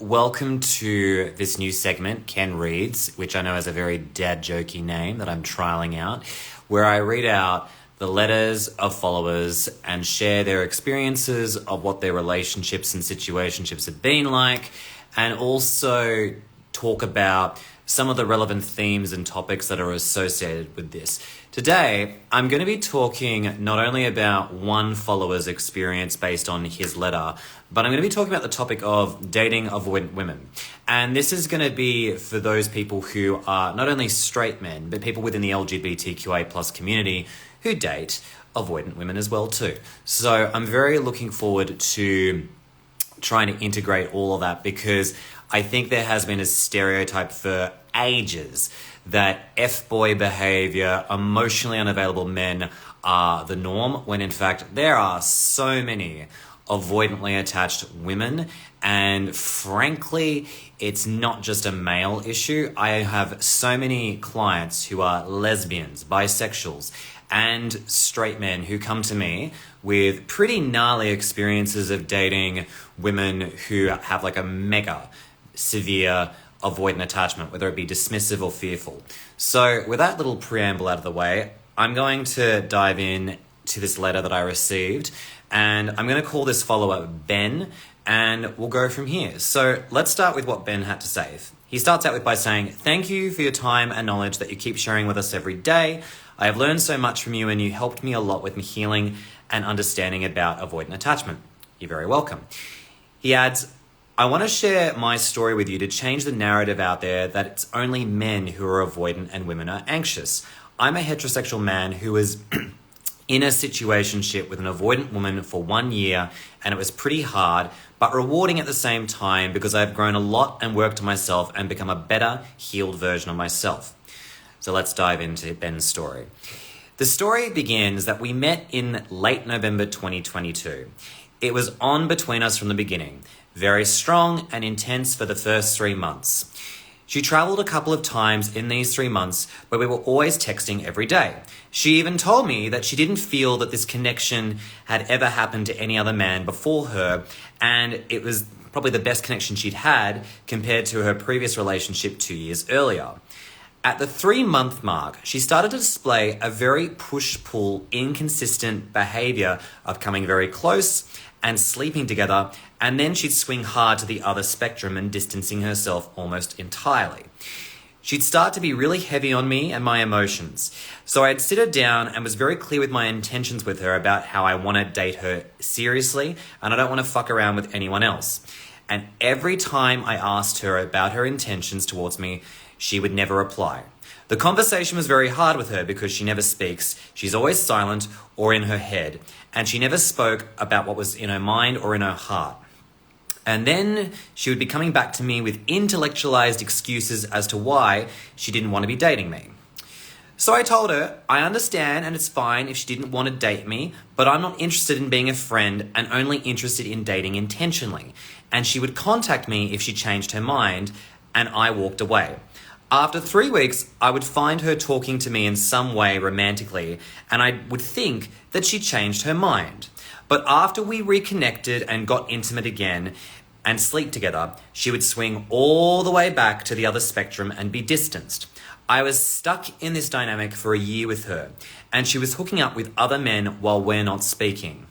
welcome to this new segment, Ken Reads, which I know is a very dad-jokey name that I'm trialing out, where I read out the letters of followers and share their experiences of what their relationships and situationships have been like, and also talk about some of the relevant themes and topics that are associated with this. Today, I'm going to be talking not only about one follower's experience based on his letter, but I'm going to be talking about the topic of dating avoidant women. And this is going to be for those people who are not only straight men, but people within the LGBTQA plus community who date avoidant women as well too. So I'm very looking forward to trying to integrate all of that, because I think there has been a stereotype for ages that F-boy behavior, emotionally unavailable men are the norm, when in fact there are so many avoidantly attached women, and frankly, it's not just a male issue. I have so many clients who are lesbians, bisexuals, and straight men who come to me with pretty gnarly experiences of dating women who have like a mega severe avoidant attachment, whether it be dismissive or fearful. So with that little preamble out of the way, I'm going to dive in to this letter that I received, and I'm going to call this follower Ben, and we'll go from here. So let's start with what Ben had to say. He starts out by saying, "Thank you for your time and knowledge that you keep sharing with us every day. I have learned so much from you, and you helped me a lot with my healing and understanding about avoidant attachment." You're very welcome. He adds, "I want to share my story with you to change the narrative out there that it's only men who are avoidant and women are anxious. I'm a heterosexual man who was in a situationship with an avoidant woman for 1 year, and it was pretty hard, but rewarding at the same time because I've grown a lot and worked on myself and become a better, healed version of myself." So let's dive into Ben's story. The story begins that we met in late November 2022. It was on between us from the beginning. Very strong and intense for the first 3 months. She traveled a couple of times in these 3 months, but we were always texting every day. She even told me that she didn't feel that this connection had ever happened to any other man before her, and it was probably the best connection she'd had compared to her previous relationship 2 years earlier. At the 3-month mark, she started to display a very push-pull, inconsistent behavior of coming very close and sleeping together, and then she'd swing hard to the other spectrum and distancing herself almost entirely. She'd start to be really heavy on me and my emotions. So I'd sit her down and was very clear with my intentions with her about how I want to date her seriously and I don't want to fuck around with anyone else. And every time I asked her about her intentions towards me, she would never reply. The conversation was very hard with her because she never speaks. She's always silent or in her head, and she never spoke about what was in her mind or in her heart. And then she would be coming back to me with intellectualized excuses as to why she didn't want to be dating me. So I told her, I understand and it's fine if she didn't want to date me, but I'm not interested in being a friend and only interested in dating intentionally. And she would contact me if she changed her mind, and I walked away. After 3 weeks, I would find her talking to me in some way romantically, and I would think that she changed her mind. But after we reconnected and got intimate again and sleep together, she would swing all the way back to the other spectrum and be distanced. I was stuck in this dynamic for a year with her, and she was hooking up with other men while we're not speaking.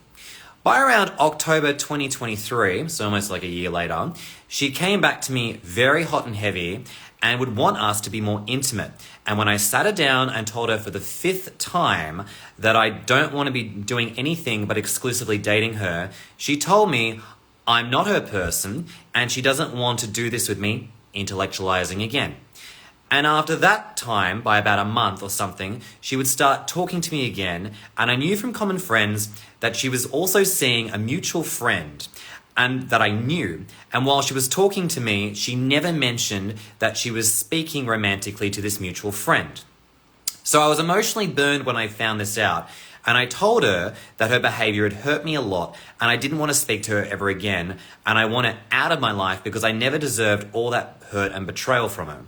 By around October 2023, so almost like a year later, she came back to me very hot and heavy and would want us to be more intimate. And when I sat her down and told her for the 5th time that I don't want to be doing anything but exclusively dating her, she told me I'm not her person and she doesn't want to do this with me, intellectualizing again. And after that time, by about a month or something, she would start talking to me again, and I knew from common friends that she was also seeing a mutual friend and that I knew. And while she was talking to me, she never mentioned that she was speaking romantically to this mutual friend. So I was emotionally burned when I found this out, and I told her that her behavior had hurt me a lot and I didn't want to speak to her ever again, and I want her out of my life because I never deserved all that hurt and betrayal from her.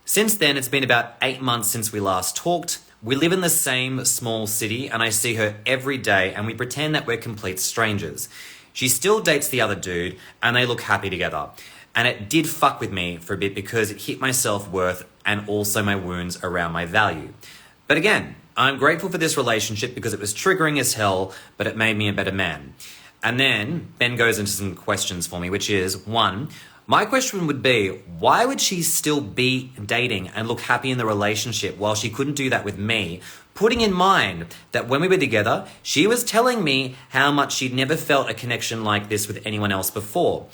Since then, it's been about 8 months since we last talked. We live in the same small city and I see her every day and we pretend that we're complete strangers. She still dates the other dude and they look happy together. And it did fuck with me for a bit because it hit my self-worth and also my wounds around my value. But again, I'm grateful for this relationship because it was triggering as hell, but it made me a better man. And then Ben goes into some questions for me, which is, one, my question would be, why would she still be dating and look happy in the relationship while she couldn't do that with me? Putting in mind that when we were together, she was telling me how much she'd never felt a connection like this with anyone else before.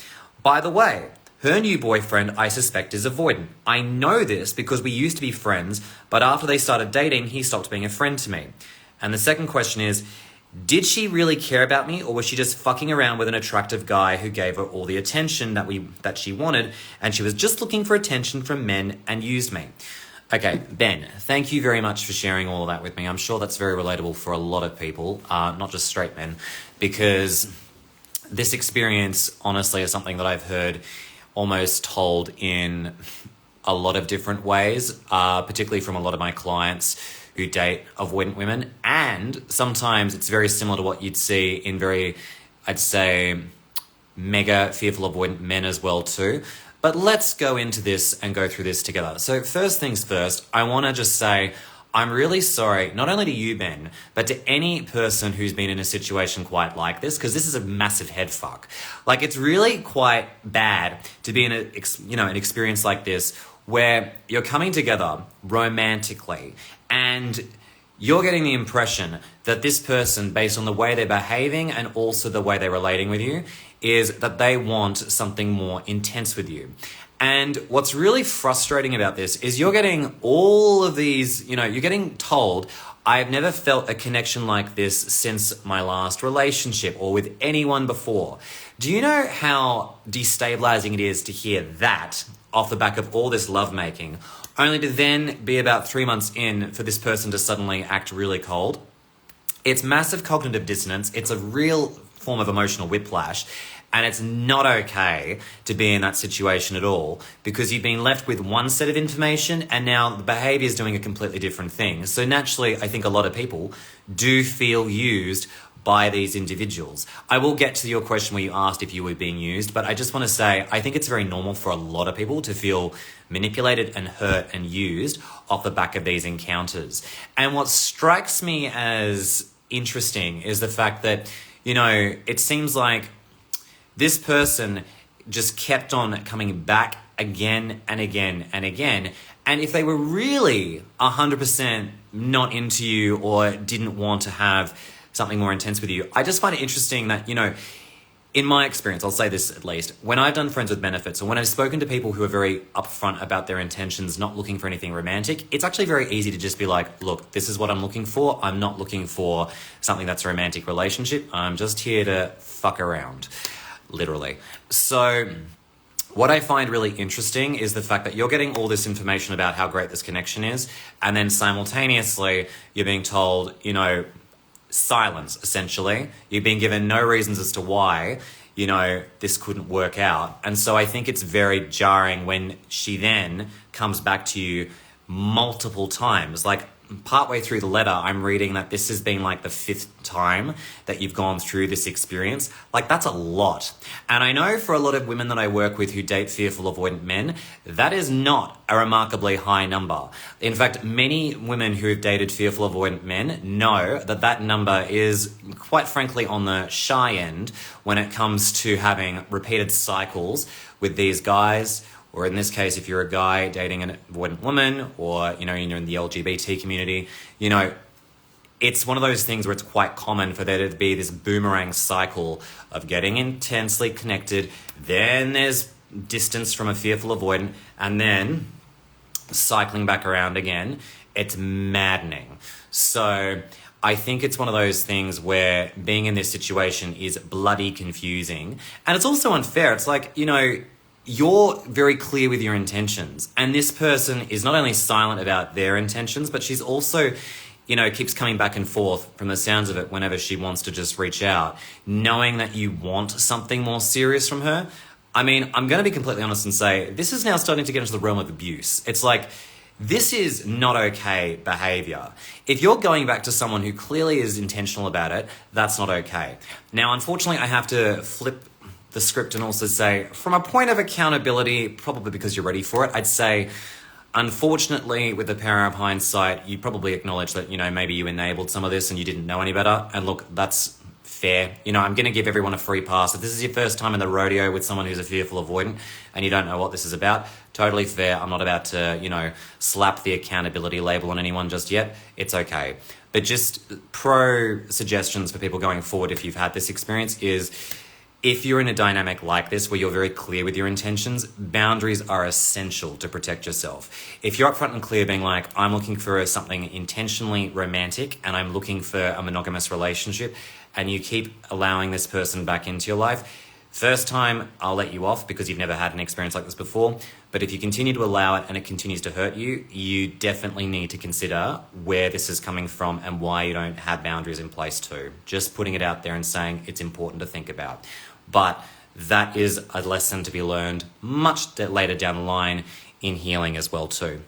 By the way, her new boyfriend, I suspect, is avoidant. I know this because we used to be friends, but after they started dating, he stopped being a friend to me. And the second question is, did she really care about me, or was she just fucking around with an attractive guy who gave her all the attention that she wanted, and she was just looking for attention from men and used me? Okay, Ben, thank you very much for sharing all of that with me. I'm sure that's very relatable for a lot of people, not just straight men, because this experience, honestly, is something that I've heard almost told in a lot of different ways, particularly from a lot of my clients who date avoidant women. And sometimes it's very similar to what you'd see in very, I'd say, mega fearful avoidant men as well too. But let's go into this and go through this together. So first things first, I want to just say, I'm really sorry, not only to you, Ben, but to any person who's been in a situation quite like this, because this is a massive head fuck. Like, it's really quite bad to be in an experience like this where you're coming together romantically and you're getting the impression that this person, based on the way they're behaving and also the way they're relating with you, is that they want something more intense with you. And what's really frustrating about this is you're getting all of these, you're getting told, I've never felt a connection like this since my last relationship or with anyone before. Do you know how destabilizing it is to hear that off the back of all this lovemaking, only to then be about 3 months in for this person to suddenly act really cold? It's massive cognitive dissonance. It's a real form of emotional whiplash. And it's not okay to be in that situation at all because you've been left with one set of information and now the behavior is doing a completely different thing. So naturally, I think a lot of people do feel used by these individuals. I will get to your question where you asked if you were being used, but I just want to say I think it's very normal for a lot of people to feel manipulated and hurt and used off the back of these encounters. And what strikes me as interesting is the fact that, it seems like this person just kept on coming back again and again and again. And if they were really 100% not into you or didn't want to have something more intense with you, I just find it interesting that, in my experience, I'll say this at least, when I've done friends with benefits or when I've spoken to people who are very upfront about their intentions, not looking for anything romantic, it's actually very easy to just be like, look, this is what I'm looking for. I'm not looking for something that's a romantic relationship. I'm just here to fuck around. Literally. So what I find really interesting is the fact that you're getting all this information about how great this connection is, and then simultaneously you're being told, silence, essentially. You've been given no reasons as to why, this couldn't work out. And so I think it's very jarring when she then comes back to you multiple times. Like, partway through the letter, I'm reading that this has been like the 5th time that you've gone through this experience. Like, that's a lot. And I know for a lot of women that I work with who date fearful avoidant men, that is not a remarkably high number. In fact, many women who have dated fearful avoidant men know that that number is quite frankly on the shy end when it comes to having repeated cycles with these guys. Or in this case, if you're a guy dating an avoidant woman or, you're in the LGBT community, it's one of those things where it's quite common for there to be this boomerang cycle of getting intensely connected. Then there's distance from a fearful avoidant and then cycling back around again. It's maddening. So I think it's one of those things where being in this situation is bloody confusing. And it's also unfair. It's like, you're very clear with your intentions, and this person is not only silent about their intentions, but she's also, keeps coming back and forth from the sounds of it whenever she wants to just reach out, knowing that you want something more serious from her. I mean, I'm going to be completely honest and say this is now starting to get into the realm of abuse. It's like, this is not okay behavior. If you're going back to someone who clearly is intentional about it, that's not okay. Now, unfortunately, I have to flip the script and also say, from a point of accountability, probably because you're ready for it, I'd say, unfortunately, with the power of hindsight, you probably acknowledge that, maybe you enabled some of this and you didn't know any better. And look, that's fair. I'm going to give everyone a free pass. If this is your first time in the rodeo with someone who's a fearful avoidant and you don't know what this is about, totally fair. I'm not about to, slap the accountability label on anyone just yet. It's okay. But just pro suggestions for people going forward if you've had this experience is, if you're in a dynamic like this where you're very clear with your intentions, boundaries are essential to protect yourself. If you're upfront and clear being like, I'm looking for something intentionally romantic and I'm looking for a monogamous relationship, and you keep allowing this person back into your life, first time, I'll let you off because you've never had an experience like this before. But if you continue to allow it and it continues to hurt you, you definitely need to consider where this is coming from and why you don't have boundaries in place too. Just putting it out there and saying it's important to think about. But that is a lesson to be learned much later down the line in healing as well too.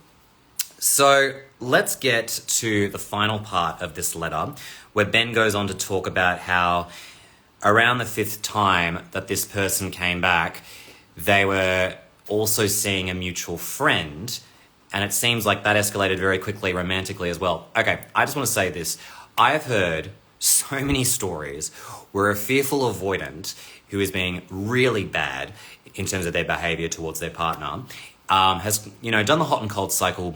So let's get to the final part of this letter, where Ben goes on to talk about how around the 5th time that this person came back, they were also seeing a mutual friend, and it seems like that escalated very quickly romantically as well. Okay, I just want to say this. I have heard so many stories where a fearful avoidant who is being really bad in terms of their behavior towards their partner has, done the hot and cold cycle,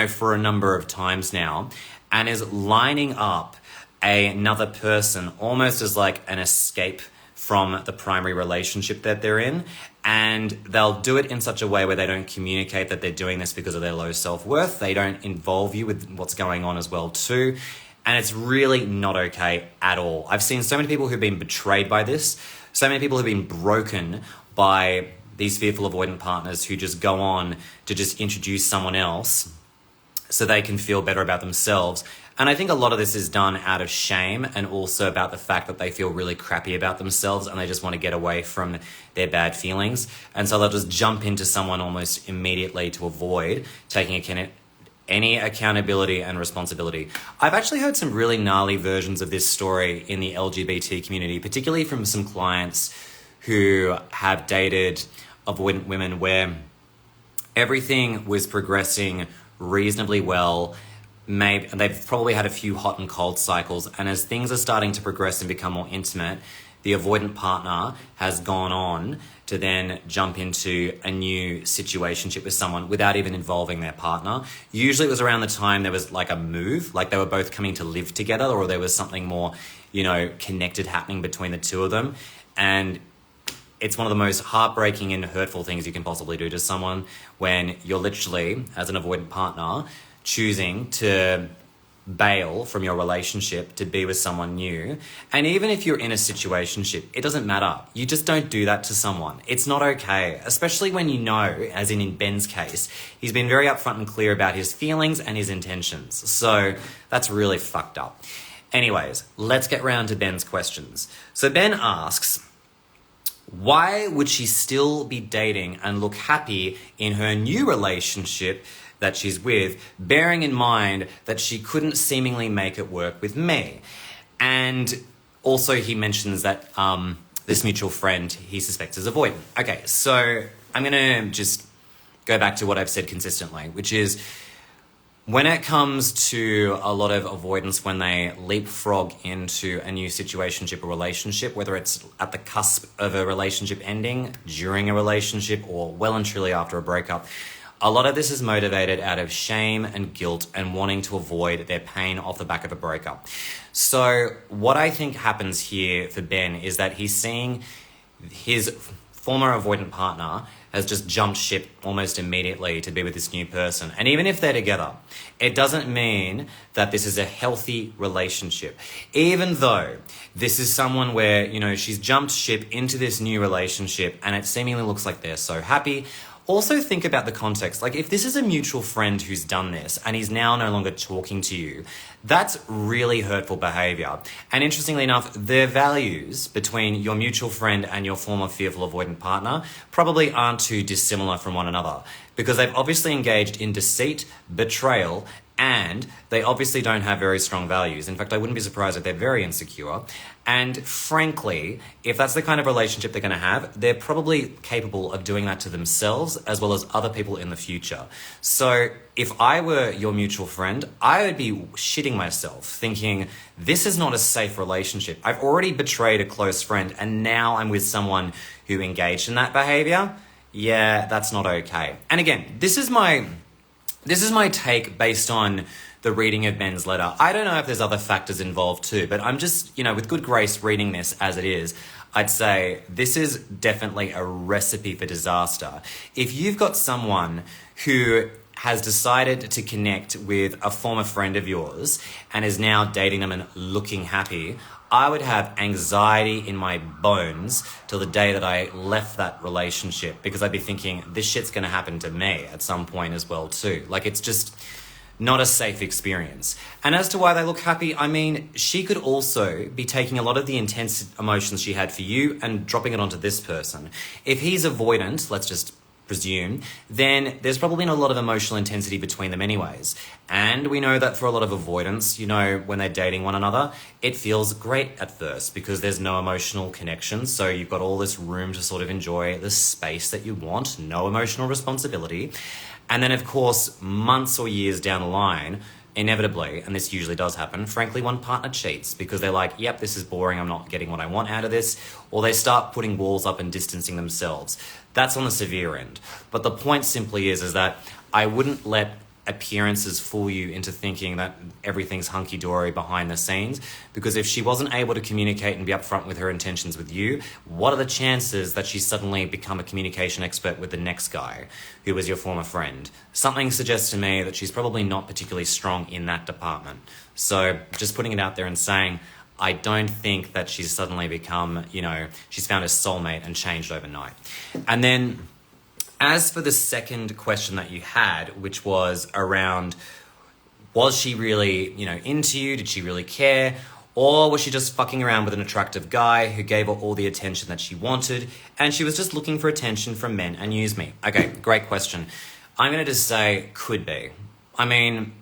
for a number of times now, and is lining up another person almost as like an escape from the primary relationship that they're in. And they'll do it in such a way where they don't communicate that they're doing this because of their low self-worth. They don't involve you with what's going on as well too. And it's really not okay at all. I've seen so many people who've been betrayed by this. So many people have been broken by these fearful avoidant partners who just go on to just introduce someone else so they can feel better about themselves. And I think a lot of this is done out of shame and also about the fact that they feel really crappy about themselves and they just want to get away from their bad feelings. And so they'll just jump into someone almost immediately to avoid taking any accountability and responsibility. I've actually heard some really gnarly versions of this story in the LGBT community, particularly from some clients who have dated avoidant women where everything was progressing reasonably well. Maybe they've probably had a few hot and cold cycles, and as things are starting to progress and become more intimate, the avoidant partner has gone on to then jump into a new situationship with someone without even involving their partner. Usually it was around the time there was like a move, like they were both coming to live together, or there was something more, connected happening between the two of them. And it's one of the most heartbreaking and hurtful things you can possibly do to someone when you're literally, as an avoidant partner, choosing to bail from your relationship to be with someone new. And even if you're in a situationship, it doesn't matter. You just don't do that to someone. It's not okay, especially when as in Ben's case, he's been very upfront and clear about his feelings and his intentions. So that's really fucked up. Anyways, let's get round to Ben's questions. So Ben asks, why would she still be dating and look happy in her new relationship that she's with, bearing in mind that she couldn't seemingly make it work with me? And also he mentions that this mutual friend he suspects is avoidant. Okay, so I'm going to just go back to what I've said consistently, which is when it comes to a lot of avoidance, when they leapfrog into a new situationship or relationship, whether it's at the cusp of a relationship ending, during a relationship, or well and truly after a breakup, a lot of this is motivated out of shame and guilt and wanting to avoid their pain off the back of a breakup. So what I think happens here for Ben is that he's seeing his former avoidant partner has just jumped ship almost immediately to be with this new person. And even if they're together, it doesn't mean that this is a healthy relationship. Even though this is someone where, she's jumped ship into this new relationship and it seemingly looks like they're so happy. Also think about the context. Like if this is a mutual friend who's done this and he's now no longer talking to you, that's really hurtful behavior. And interestingly enough, their values between your mutual friend and your former fearful avoidant partner probably aren't too dissimilar from one another because they've obviously engaged in deceit, betrayal, And they obviously don't have very strong values. In fact, I wouldn't be surprised if they're very insecure. And frankly, if that's the kind of relationship they're going to have, they're probably capable of doing that to themselves as well as other people in the future. So if I were your mutual friend, I would be shitting myself thinking, this is not a safe relationship. I've already betrayed a close friend and now I'm with someone who engaged in that behavior. Yeah, that's not okay. And again, this is my take based on the reading of Ben's letter. I don't know if there's other factors involved too, but I'm just, with good grace reading this as it is, I'd say this is definitely a recipe for disaster. If you've got someone who has decided to connect with a former friend of yours and is now dating them and looking happy, I would have anxiety in my bones till the day that I left that relationship, because I'd be thinking, this shit's going to happen to me at some point as well too. Like, it's just not a safe experience. And as to why they look happy, I mean, she could also be taking a lot of the intense emotions she had for you and dropping it onto this person. If he's avoidant, let's just presume, then there's probably not a lot of emotional intensity between them anyways. And we know that for a lot of avoidance, when they're dating one another, it feels great at first because there's no emotional connection. So you've got all this room to sort of enjoy the space that you want, no emotional responsibility. And then, of course, months or years down the line, inevitably, and this usually does happen, frankly, one partner cheats because they're like, yep, this is boring, I'm not getting what I want out of this, or they start putting walls up and distancing themselves. That's on the severe end. But the point simply is that I wouldn't let appearances fool you into thinking that everything's hunky-dory behind the scenes, because if she wasn't able to communicate and be upfront with her intentions with you, what are the chances that she's suddenly become a communication expert with the next guy who was your former friend? Something suggests to me that she's probably not particularly strong in that department. So just putting it out there and saying, I don't think that she's suddenly become, she's found a soulmate and changed overnight. And then as for the second question that you had, which was around, was she really, into you? Did she really care? Or was she just fucking around with an attractive guy who gave her all the attention that she wanted and she was just looking for attention from men and used me? Okay, great question. I'm going to just say could be. I mean,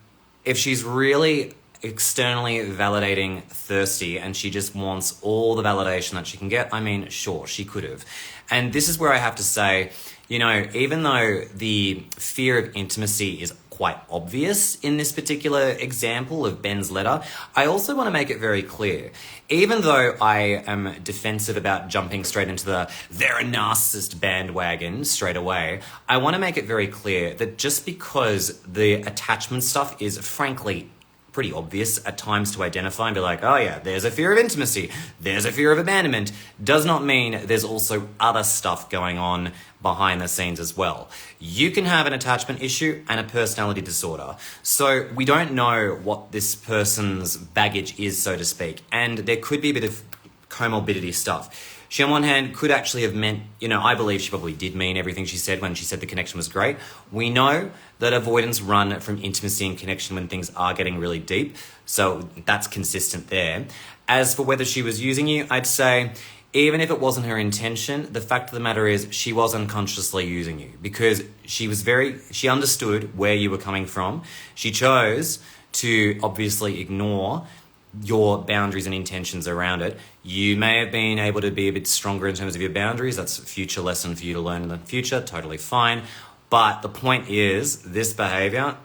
if she's really externally validating thirsty and she just wants all the validation that she can get, I mean, sure, she could have. And this is where I have to say, even though the fear of intimacy is quite obvious in this particular example of Ben's letter, I also want to make it very clear. Even though I am defensive about jumping straight into they're a narcissist bandwagon straight away, I want to make it very clear that just because the attachment stuff is frankly pretty obvious at times to identify and be like, oh yeah, there's a fear of intimacy, there's a fear of abandonment, does not mean there's also other stuff going on behind the scenes as well. You can have an attachment issue and a personality disorder. So we don't know what this person's baggage is, so to speak. And there could be a bit of comorbidity stuff. She, on one hand, could actually have meant, I believe she probably did mean everything she said when she said the connection was great. We know that avoidants run from intimacy and connection when things are getting really deep. So that's consistent there. As for whether she was using you, I'd say, even if it wasn't her intention, the fact of the matter is she was unconsciously using you because she understood where you were coming from. She chose to obviously ignore your boundaries and intentions around it. You may have been able to be a bit stronger in terms of your boundaries. That's a future lesson for you to learn in the future. Totally fine. But the point is, this behavior,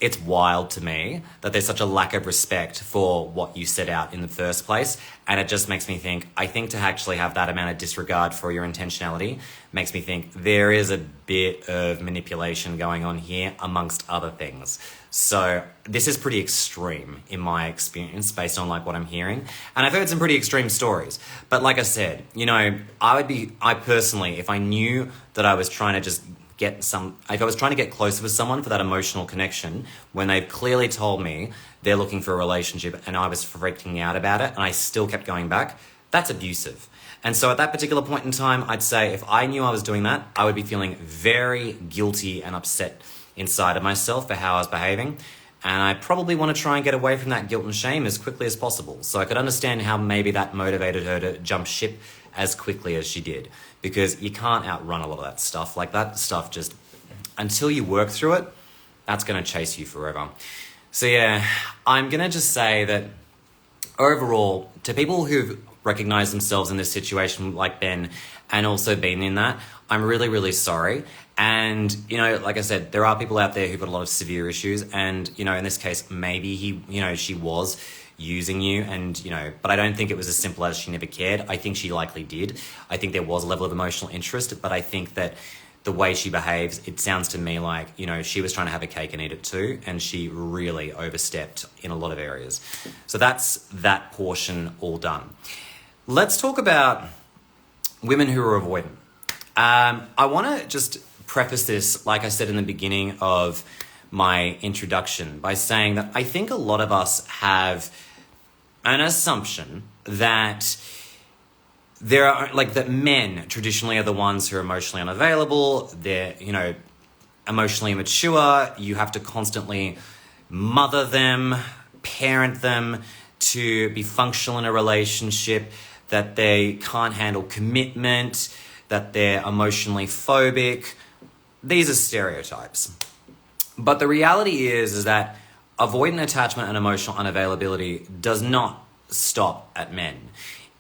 it's wild to me that there's such a lack of respect for what you set out in the first place. And it just makes me think, I think to actually have that amount of disregard for your intentionality makes me think there is a bit of manipulation going on here amongst other things. So this is pretty extreme in my experience based on what I'm hearing. And I've heard some pretty extreme stories. But like I said, I personally, if I knew that I was trying to just if I was trying to get closer with someone for that emotional connection, when they've clearly told me they're looking for a relationship and I was freaking out about it and I still kept going back, that's abusive. And so at that particular point in time, I'd say if I knew I was doing that, I would be feeling very guilty and upset inside of myself for how I was behaving. And I probably want to try and get away from that guilt and shame as quickly as possible. So I could understand how maybe that motivated her to jump ship as quickly as she did. Because you can't outrun a lot of that stuff. That stuff just, until you work through it, that's going to chase you forever. So yeah, I'm going to just say that overall, to people who've recognized themselves in this situation like Ben and also been in that, I'm really, really sorry. And, like I said, there are people out there who've got a lot of severe issues. And, in this case, maybe she was using you and, but I don't think it was as simple as she never cared. I think she likely did. I think there was a level of emotional interest, but I think that the way she behaves, it sounds to me like, she was trying to have a cake and eat it too, and she really overstepped in a lot of areas. So that's that portion all done. Let's talk about women who are avoidant. I want to just preface this, like I said in the beginning of my introduction, by saying that I think a lot of us have an assumption that that men traditionally are the ones who are emotionally unavailable. They're, emotionally immature. You have to constantly mother them, parent them to be functional in a relationship, that they can't handle commitment, that they're emotionally phobic. These are stereotypes. But the reality is that avoidant attachment and emotional unavailability does not stop at men.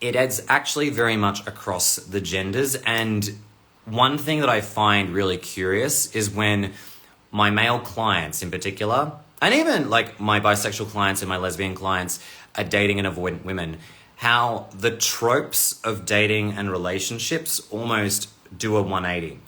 It is actually very much across the genders. And one thing that I find really curious is when my male clients in particular, and even like my bisexual clients and my lesbian clients, are dating and avoidant women, how the tropes of dating and relationships almost do a 180.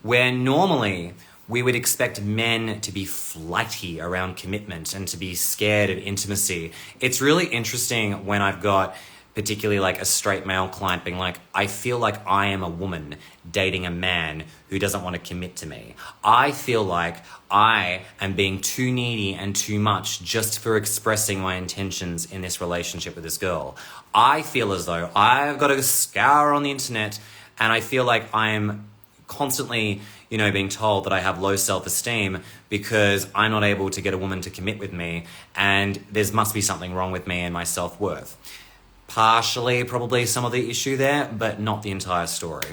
Where normally we would expect men to be flighty around commitment and to be scared of intimacy. It's really interesting when I've got particularly like a straight male client being like, I feel like I am a woman dating a man who doesn't want to commit to me. I feel like I am being too needy and too much just for expressing my intentions in this relationship with this girl. I feel as though I've got to scour on the internet, and I feel like I'm constantly, being told that I have low self-esteem because I'm not able to get a woman to commit with me, and there must be something wrong with me and my self-worth. Partially, probably some of the issue there, but not the entire story.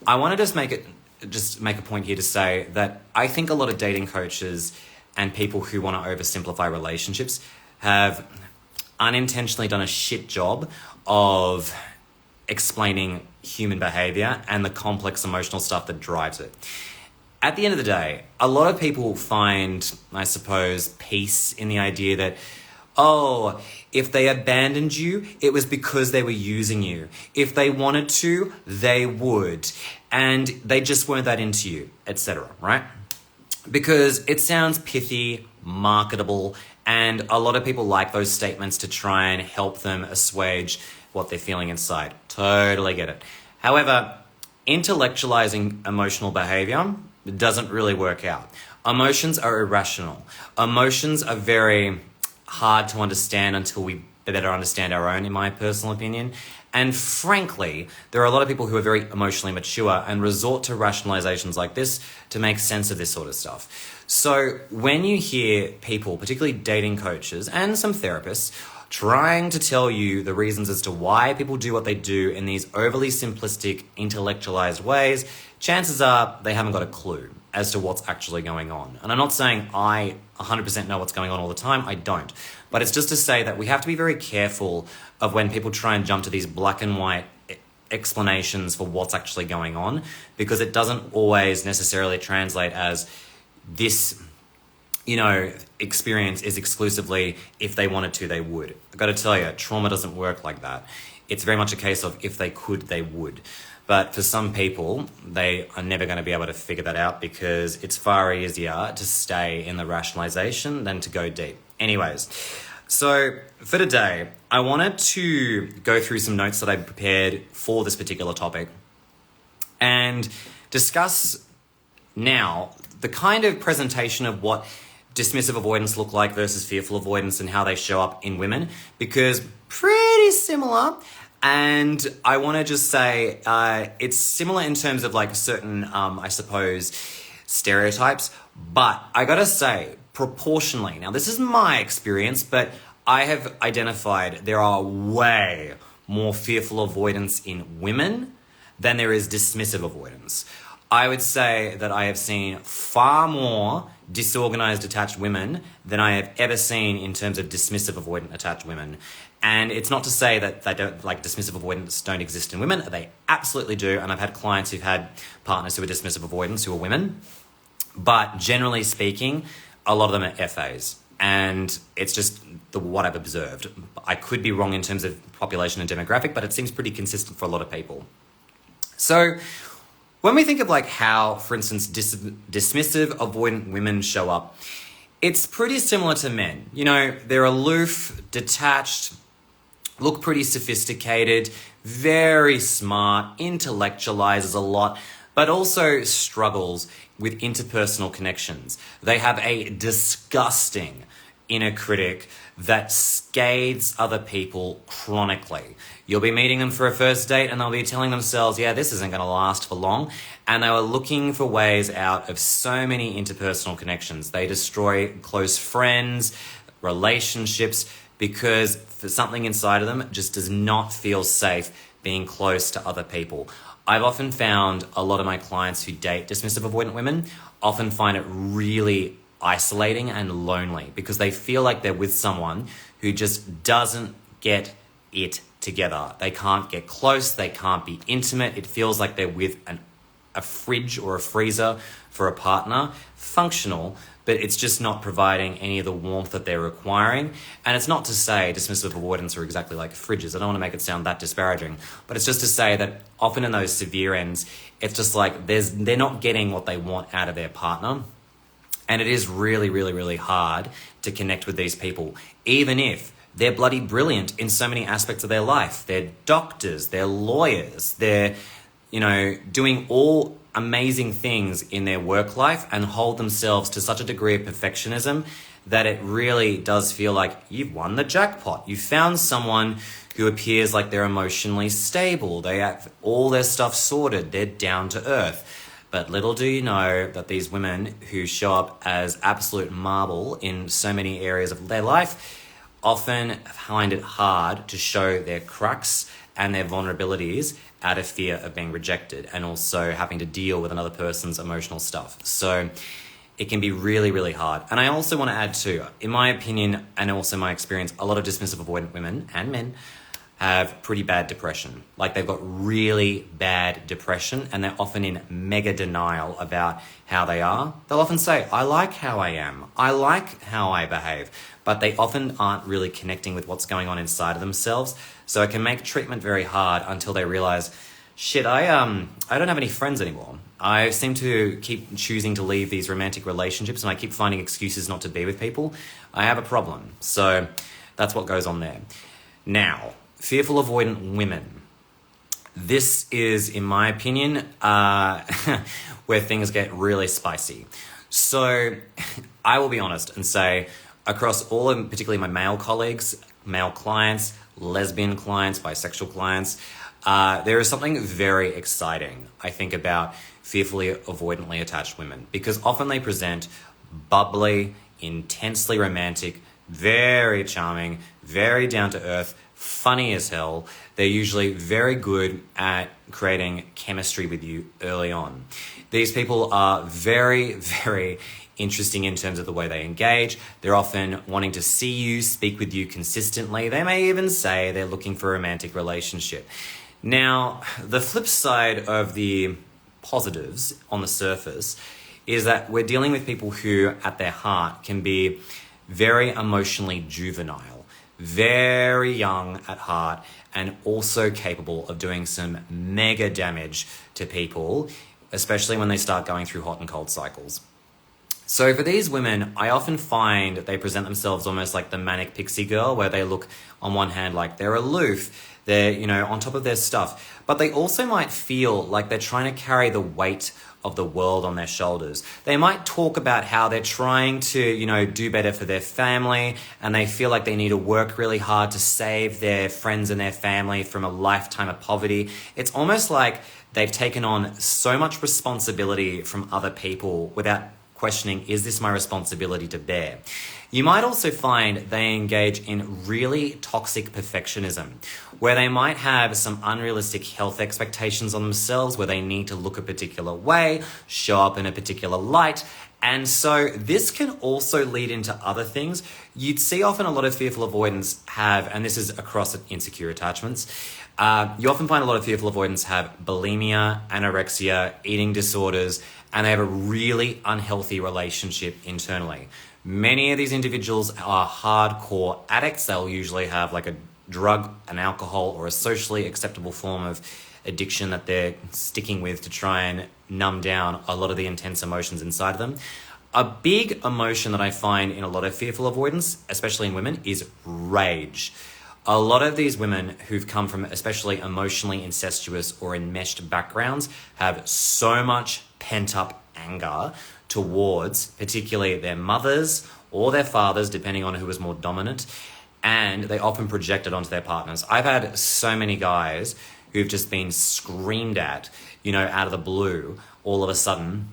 I want to just make a point here to say that I think a lot of dating coaches and people who want to oversimplify relationships have unintentionally done a shit job of explaining human behavior and the complex emotional stuff that drives it. At the end of the day, a lot of people find, I suppose, peace in the idea that, oh, if they abandoned you, it was because they were using you. If they wanted to, they would. And they just weren't that into you, etc., right? Because it sounds pithy, marketable, and a lot of people like those statements to try and help them assuage what they're feeling inside. Totally get it. However, intellectualizing emotional behavior doesn't really work out. Emotions are irrational. Emotions are very hard to understand until we better understand our own, in my personal opinion. And frankly, there are a lot of people who are very emotionally mature and resort to rationalizations like this to make sense of this sort of stuff. So when you hear people, particularly dating coaches and some therapists, trying to tell you the reasons as to why people do what they do in these overly simplistic, intellectualized ways, chances are they haven't got a clue as to what's actually going on. And I'm not saying I 100% know what's going on all the time. I don't. But it's just to say that we have to be very careful of when people try and jump to these black and white explanations for what's actually going on, because it doesn't always necessarily translate as this, experience is exclusively if they wanted to, they would. I've got to tell you, trauma doesn't work like that. It's very much a case of if they could, they would. But for some people, they are never going to be able to figure that out because it's far easier to stay in the rationalization than to go deep. Anyways, so for today, I wanted to go through some notes that I prepared for this particular topic and discuss now the kind of presentation of what dismissive avoidance look like versus fearful avoidance and how they show up in women, because pretty similar. And I want to just say it's similar in terms of like certain, I suppose, stereotypes. But I got to say, proportionally, now this is my experience, but I have identified there are way more fearful avoidance in women than there is dismissive avoidance. I would say that I have seen far more disorganized attached women than I have ever seen in terms of dismissive avoidant attached women. And it's not to say that they don't, like, dismissive avoidants don't exist in women. They absolutely do. And I've had clients who've had partners who are dismissive avoidants who are women. But generally speaking, a lot of them are FAs. And it's just what I've observed. I could be wrong in terms of population and demographic, but it seems pretty consistent for a lot of people. So when we think of like how, for instance, dismissive avoidant women show up, it's pretty similar to men. You know, they're aloof, detached, look pretty sophisticated, very smart, intellectualizes a lot, but also struggles with interpersonal connections. They have a disgusting inner critic that scathes other people chronically. You'll be meeting them for a first date and they'll be telling themselves, yeah, this isn't going to last for long. And they were looking for ways out of so many interpersonal connections. They destroy close friends, relationships, because for something inside of them just does not feel safe being close to other people. I've often found a lot of my clients who date dismissive avoidant women often find it really isolating and lonely because they feel like they're with someone who just doesn't get it together. They can't get close, they can't be intimate. It feels like they're with a fridge or a freezer for a partner, functional, but it's just not providing any of the warmth that they're requiring. And it's not to say dismissive avoidants are exactly like fridges. I don't want to make it sound that disparaging, but it's just to say that often in those severe ends, it's just like they're not getting what they want out of their partner. And it is really, really, really hard to connect with these people, even if they're bloody brilliant in so many aspects of their life. They're doctors, they're lawyers, they're, doing all amazing things in their work life and hold themselves to such a degree of perfectionism that it really does feel like you've won the jackpot. You found someone who appears like they're emotionally stable. They have all their stuff sorted. They're down to earth. But little do you know that these women who show up as absolute marble in so many areas of their life often find it hard to show their crux and their vulnerabilities out of fear of being rejected and also having to deal with another person's emotional stuff. So it can be really, really hard. And I also want to add too, in my opinion and also my experience, a lot of dismissive avoidant women and men have pretty bad depression. Like they've got really bad depression and they're often in mega denial about how they are. They'll often say, I like how I am. I like how I behave. But they often aren't really connecting with what's going on inside of themselves. So it can make treatment very hard until they realize, shit, I don't have any friends anymore. I seem to keep choosing to leave these romantic relationships and I keep finding excuses not to be with people. I have a problem. So that's what goes on there. Now, fearful avoidant women. This is, in my opinion, where things get really spicy. So I will be honest and say, across all, and particularly my male colleagues, male clients, lesbian clients, bisexual clients, there is something very exciting, I think, about fearfully avoidantly attached women, because often they present bubbly, intensely romantic, very charming, very down to earth, funny as hell. They're usually very good at creating chemistry with you early on. These people are very, very interesting in terms of the way they engage. They're often wanting to see you, speak with you consistently. They may even say they're looking for a romantic relationship. Now, the flip side of the positives on the surface is that we're dealing with people who, at their heart, can be very emotionally juvenile, very young at heart, and also capable of doing some mega damage to people, especially when they start going through hot and cold cycles. So for these women, I often find they present themselves almost like the manic pixie girl, where they look on one hand like they're aloof, they're, on top of their stuff, but they also might feel like they're trying to carry the weight of the world on their shoulders. They might talk about how they're trying to, do better for their family, and they feel like they need to work really hard to save their friends and their family from a lifetime of poverty. It's almost like they've taken on so much responsibility from other people without questioning, is this my responsibility to bear? You might also find they engage in really toxic perfectionism, where they might have some unrealistic health expectations on themselves, where they need to look a particular way, show up in a particular light. And so this can also lead into other things. You'd see often a lot of fearful avoidants have, and this is across insecure attachments, you often find a lot of fearful avoidants have bulimia, anorexia, eating disorders, and they have a really unhealthy relationship internally. Many of these individuals are hardcore addicts. They'll usually have like a drug, an alcohol, or a socially acceptable form of addiction that they're sticking with to try and numb down a lot of the intense emotions inside of them. A big emotion that I find in a lot of fearful avoidance, especially in women, is rage. A lot of these women who've come from especially emotionally incestuous or enmeshed backgrounds have so much pent-up anger towards particularly their mothers or their fathers, depending on who was more dominant, and they often project it onto their partners. I've had so many guys who've just been screamed at, out of the blue, all of a sudden,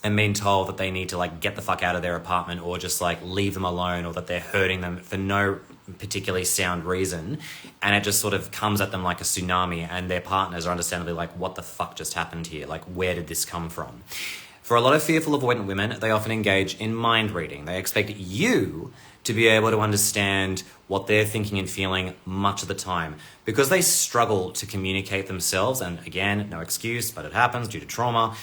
and been told that they need to get the fuck out of their apartment or just leave them alone, or that they're hurting them for no particularly sound reason, and it just sort of comes at them like a tsunami, and their partners are understandably like, what the fuck just happened here? Where did this come from? For a lot of fearful avoidant women, they often engage in mind reading. They expect you to be able to understand what they're thinking and feeling much of the time. Because they struggle to communicate themselves, and again, no excuse, but it happens due to trauma,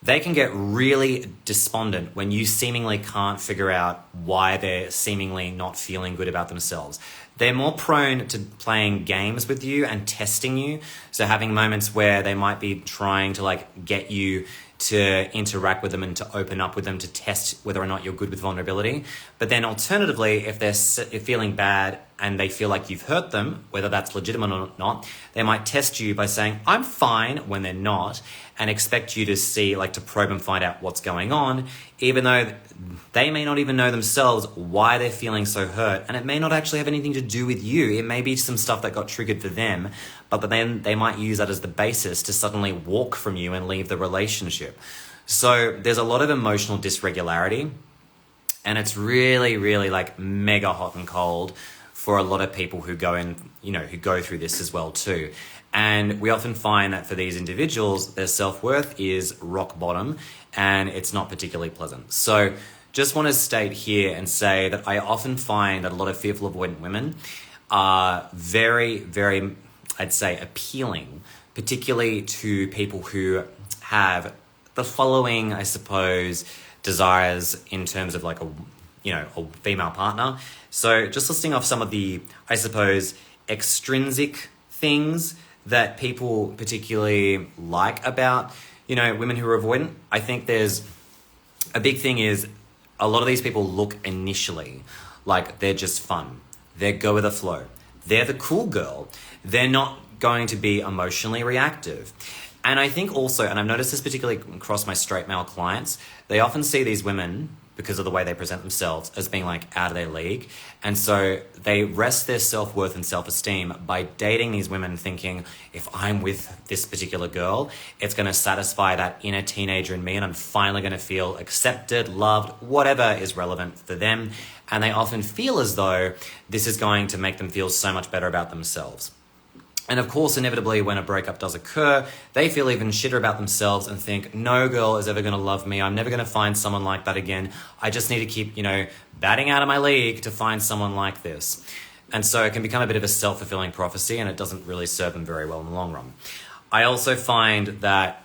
they can get really despondent when you seemingly can't figure out why they're seemingly not feeling good about themselves. They're more prone to playing games with you and testing you. So having moments where they might be trying to get you to interact with them and to open up with them to test whether or not you're good with vulnerability. But then alternatively, if they're feeling bad and they feel like you've hurt them, whether that's legitimate or not, they might test you by saying, I'm fine, when they're not, and expect you to see, to probe and find out what's going on, even though they may not even know themselves why they're feeling so hurt. And it may not actually have anything to do with you. It may be some stuff that got triggered for them, but then they might use that as the basis to suddenly walk from you and leave the relationship. So there's a lot of emotional dysregularity, and it's really, really mega hot and cold for a lot of people who go in, who go through this as well too. And we often find that for these individuals, their self-worth is rock bottom, and it's not particularly pleasant. So just want to state here and say that I often find that a lot of fearful avoidant women are very, very, I'd say, appealing, particularly to people who have the following, I suppose, desires in terms of a female partner. So just listing off some of the, I suppose, extrinsic things that people particularly like about, women who are avoidant. I think there's a big thing is a lot of these people look initially like they're just fun. They go with the flow. They're the cool girl. They're not going to be emotionally reactive. And I think also, and I've noticed this particularly across my straight male clients, they often see these women, because of the way they present themselves, as being out of their league. And so they rest their self-worth and self-esteem by dating these women thinking, if I'm with this particular girl, it's going to satisfy that inner teenager in me, and I'm finally going to feel accepted, loved, whatever is relevant for them. And they often feel as though this is going to make them feel so much better about themselves. And of course, inevitably, when a breakup does occur, they feel even shitter about themselves and think, no girl is ever going to love me. I'm never going to find someone like that again. I just need to keep, batting out of my league to find someone like this. And so it can become a bit of a self-fulfilling prophecy, and it doesn't really serve them very well in the long run. I also find that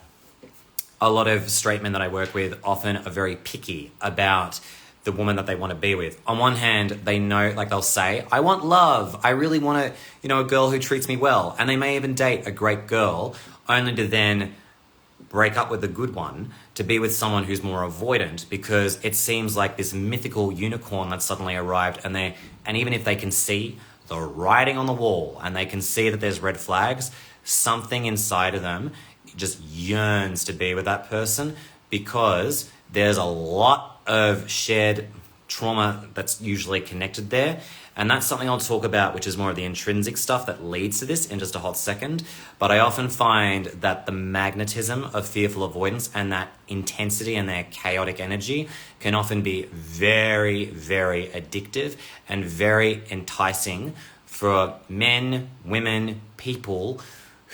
a lot of straight men that I work with often are very picky about the woman that they want to be with. On one hand, they know, they'll say, I want love. I really want a girl who treats me well. And they may even date a great girl, only to then break up with the good one to be with someone who's more avoidant, because it seems like this mythical unicorn that's suddenly arrived, and even if they can see the writing on the wall and they can see that there's red flags, something inside of them just yearns to be with that person, because there's a lot of shared trauma that's usually connected there. And that's something I'll talk about, which is more of the intrinsic stuff that leads to this in just a hot second. But I often find that the magnetism of fearful avoidance and that intensity and their chaotic energy can often be very, very addictive and very enticing for men, women, people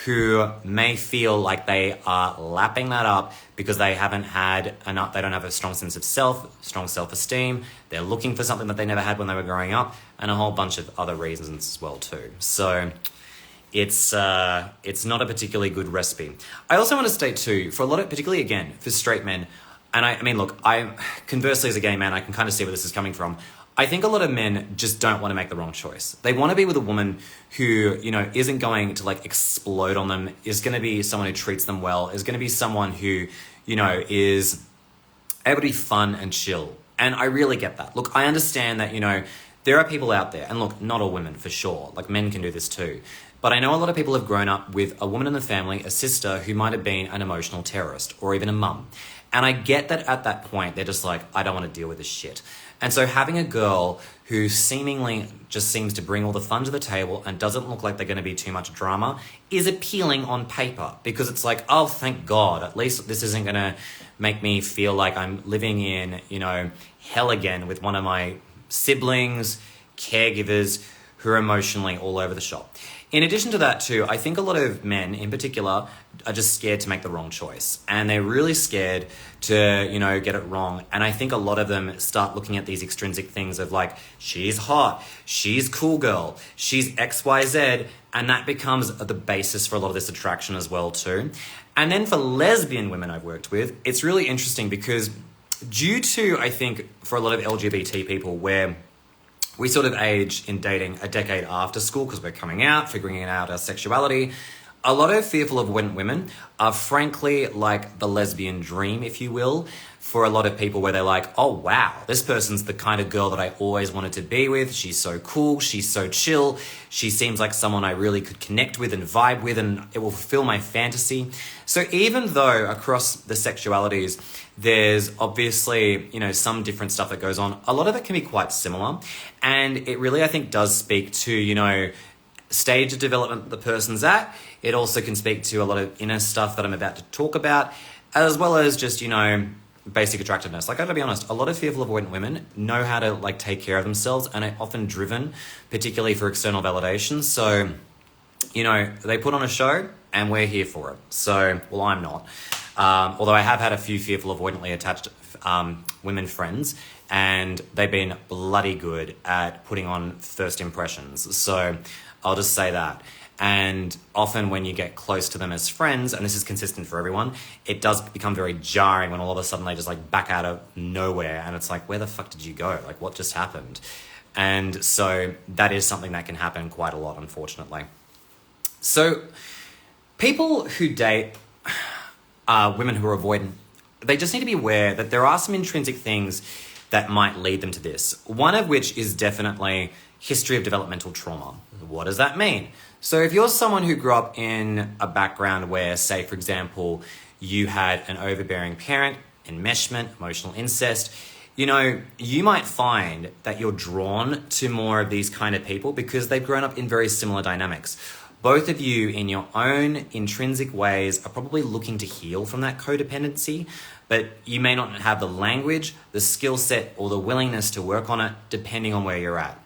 who may feel like they are lapping that up because they haven't had enough, they don't have a strong sense of self, strong self-esteem, they're looking for something that they never had when they were growing up, and a whole bunch of other reasons as well too. So it's not a particularly good recipe. I also want to state too, for a lot of, particularly again, for straight men, and I mean, look, conversely as a gay man, I can kind of see where this is coming from. I think a lot of men just don't want to make the wrong choice. They want to be with a woman who, you know, isn't going to like explode on them, is going to be someone who treats them well, is going to be someone who, you know, is able to be fun and chill. And I really get that. Look, I understand that, you know, there are people out there, and look, not all women for sure, like men can do this too. But I know a lot of people have grown up with a woman in the family, a sister who might have been an emotional terrorist or even a mum. And I get that at that point, they're just like, I don't want to deal with this shit. And so having a girl who seemingly just seems to bring all the fun to the table and doesn't look like they're going to be too much drama is appealing on paper, because it's like, oh, thank God, at least this isn't going to make me feel like I'm living in, you know, hell again with one of my siblings, caregivers who are emotionally all over the shop. In addition to that too, I think a lot of men in particular are just scared to make the wrong choice, and they're really scared to, you know, get it wrong. And I think a lot of them start looking at these extrinsic things of like, she's hot, she's cool girl, she's XYZ, and that becomes the basis for a lot of this attraction as well too. And then for lesbian women I've worked with, it's really interesting because due to, I think, for a lot of LGBT people where we sort of age in dating a decade after school because we're coming out, figuring out our sexuality. A lot of fearful avoidant women are frankly like the lesbian dream, if you will, for a lot of people where they're like, oh wow, this person's the kind of girl that I always wanted to be with. She's so cool, she's so chill, she seems like someone I really could connect with and vibe with, and it will fulfill my fantasy. So even though across the sexualities, there's obviously, you know, some different stuff that goes on, a lot of it can be quite similar. And it really, I think, does speak to, you know, stage of development the person's at. It also can speak to a lot of inner stuff that I'm about to talk about, as well as just, you know, basic attractiveness. Like, I gotta be honest, a lot of fearful avoidant women know how to like take care of themselves and are often driven, particularly for external validation. So, you know, they put on a show and we're here for it. So, well, I'm not. Although I have had a few fearful avoidantly attached women friends, and they've been bloody good at putting on first impressions. So I'll just say that. And often when you get close to them as friends, and this is consistent for everyone, it does become very jarring when all of a sudden they just like back out of nowhere, and it's like, where the fuck did you go? Like, what just happened? And so that is something that can happen quite a lot, unfortunately. So people who date women who are avoidant, they just need to be aware that there are some intrinsic things that might lead them to this. One of which is definitely history of developmental trauma. What does that mean? So if you're someone who grew up in a background where, say, for example, you had an overbearing parent, enmeshment, emotional incest, you know, you might find that you're drawn to more of these kind of people because they've grown up in very similar dynamics. Both of you, in your own intrinsic ways, are probably looking to heal from that codependency, but you may not have the language, the skill set, or the willingness to work on it, depending on where you're at.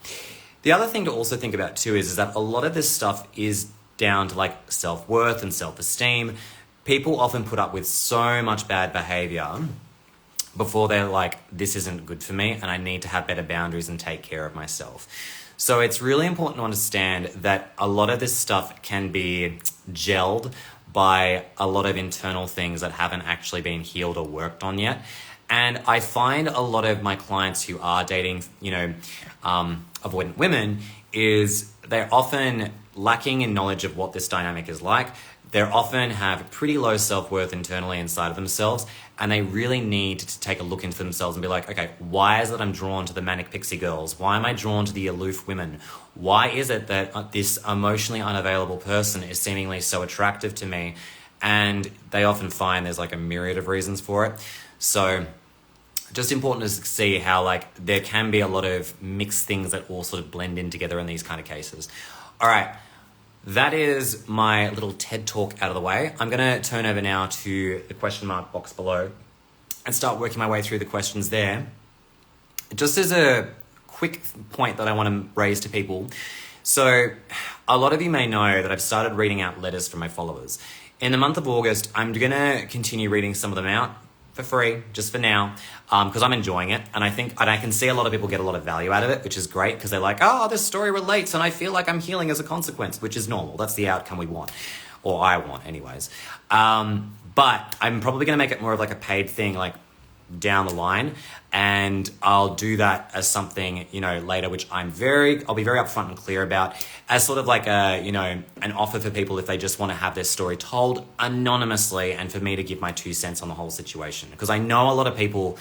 The other thing to also think about too is that a lot of this stuff is down to like self-worth and self-esteem. People often put up with so much bad behavior before they're like, this isn't good for me and I need to have better boundaries and take care of myself. So it's really important to understand that a lot of this stuff can be gelled by a lot of internal things that haven't actually been healed or worked on yet. And I find a lot of my clients who are dating, you know, avoidant women is they're often lacking in knowledge of what this dynamic is like. They often have pretty low self-worth internally inside of themselves, and they really need to take a look into themselves and be like, okay, why is it I'm drawn to the manic pixie girls? Why am I drawn to the aloof women? Why is it that this emotionally unavailable person is seemingly so attractive to me? And they often find there's like a myriad of reasons for it. So just important to see how like there can be a lot of mixed things that all sort of blend in together in these kind of cases. All right, that is my little TED talk out of the way. I'm going to turn over now to the question mark box below and start working my way through the questions there. Just as a quick point that I want to raise to people. So a lot of you may know that I've started reading out letters from my followers. In the month of August, I'm going to continue reading some of them out for free, just for now, because I'm enjoying it. And I can see a lot of people get a lot of value out of it, which is great because they're like, oh, this story relates and I feel like I'm healing as a consequence, which is normal. That's the outcome we want, or I want anyways. But I'm probably going to make it more of like a paid thing, like down the line, and I'll do that as something, later, which I'll be very upfront and clear about as sort of like an offer for people if they just want to have their story told anonymously and for me to give my 2 cents on the whole situation. Because I know a lot of people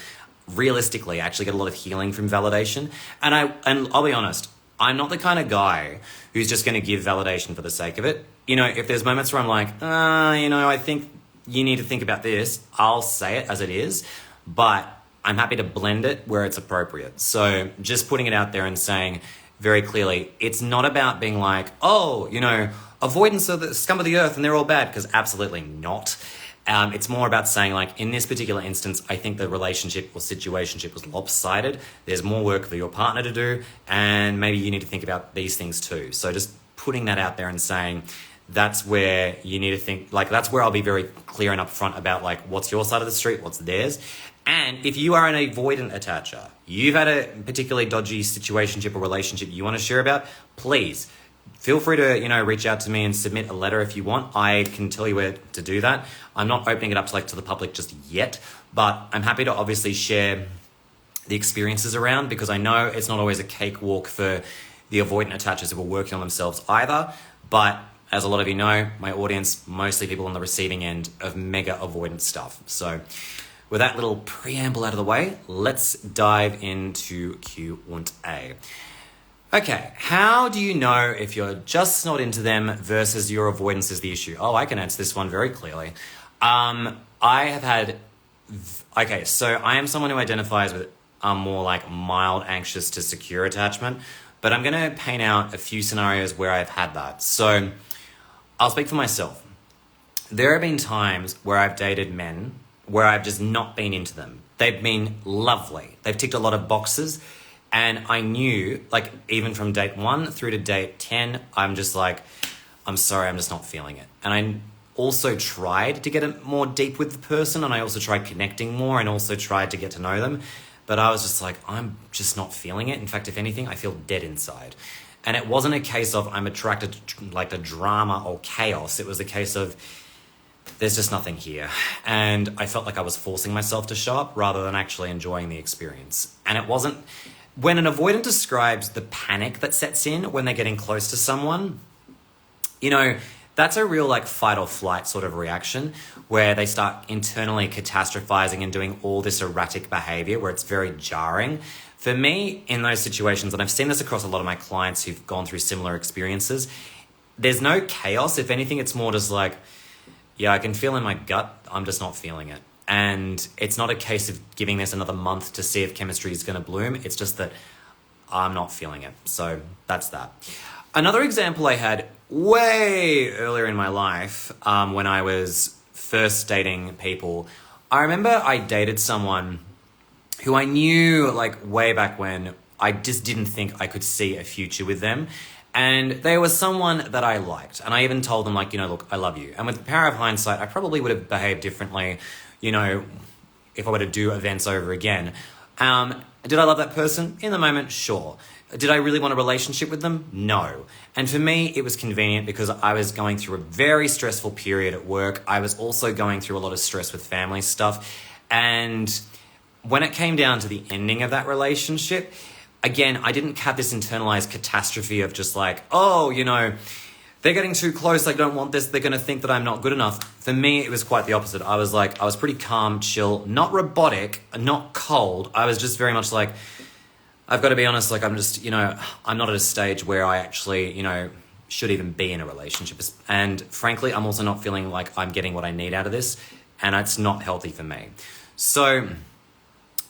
realistically actually get a lot of healing from validation. And I'll be honest, I'm not the kind of guy who's just going to give validation for the sake of it. If there's moments where I'm like, I think you need to think about this, I'll say it as it is. But I'm happy to blend it where it's appropriate. So just putting it out there and saying very clearly, it's not about being like, avoidance of the scum of the earth and they're all bad, because absolutely not. It's more about saying, like, in this particular instance, I think the relationship or situationship was lopsided. There's more work for your partner to do, and maybe you need to think about these things too. So just putting that out there and saying, that's where you need to think, like, that's where I'll be very clear and upfront about, like, what's your side of the street, what's theirs. And if you are an avoidant attacher, you've had a particularly dodgy situationship or relationship you want to share about, please feel free to, reach out to me and submit a letter if you want. I can tell you where to do that. I'm not opening it up to the public just yet, but I'm happy to obviously share the experiences around, because I know it's not always a cakewalk for the avoidant attachers who are working on themselves either. But as a lot of you know, my audience, mostly people on the receiving end of mega avoidant stuff. So with that little preamble out of the way, let's dive into Q&A. Okay, how do you know if you're just not into them versus your avoidance is the issue? Oh, I can answer this one very clearly. I am someone who identifies with more like mild anxious to secure attachment, but I'm going to paint out a few scenarios where I've had that. So I'll speak for myself. There have been times where I've dated men where I've just not been into them. They've been lovely. They've ticked a lot of boxes. And I knew, like, even from date 1 through to date 10, I'm just like, I'm sorry, I'm just not feeling it. And I also tried to get it more deep with the person, and I also tried connecting more and also tried to get to know them. But I was just like, I'm just not feeling it. In fact, if anything, I feel dead inside. And it wasn't a case of I'm attracted to like the drama or chaos. It was a case of there's just nothing here. And I felt like I was forcing myself to show up rather than actually enjoying the experience. And it wasn't... When an avoidant describes the panic that sets in when they're getting close to someone, that's a real like fight or flight sort of reaction where they start internally catastrophizing and doing all this erratic behavior where it's very jarring. For me, in those situations, and I've seen this across a lot of my clients who've gone through similar experiences, there's no chaos. If anything, it's more just like, yeah, I can feel in my gut, I'm just not feeling it. And it's not a case of giving this another month to see if chemistry is going to bloom. It's just that I'm not feeling it. So that's that. Another example I had way earlier in my life, when I was first dating people, I remember I dated someone who I knew like way back when I just didn't think I could see a future with them. And they were someone that I liked. And I even told them like, look, I love you. And with the power of hindsight, I probably would have behaved differently, if I were to do events over again. Did I love that person? In the moment, sure. Did I really want a relationship with them? No. And for me, it was convenient because I was going through a very stressful period at work. I was also going through a lot of stress with family stuff. And when it came down to the ending of that relationship, again, I didn't have this internalized catastrophe of just like, they're getting too close, I don't want this, they're going to think that I'm not good enough. For me, it was quite the opposite. I was pretty calm, chill, not robotic, not cold. I was just very much like, I've got to be honest, like I'm just, I'm not at a stage where I actually, should even be in a relationship. And frankly, I'm also not feeling like I'm getting what I need out of this, and it's not healthy for me. So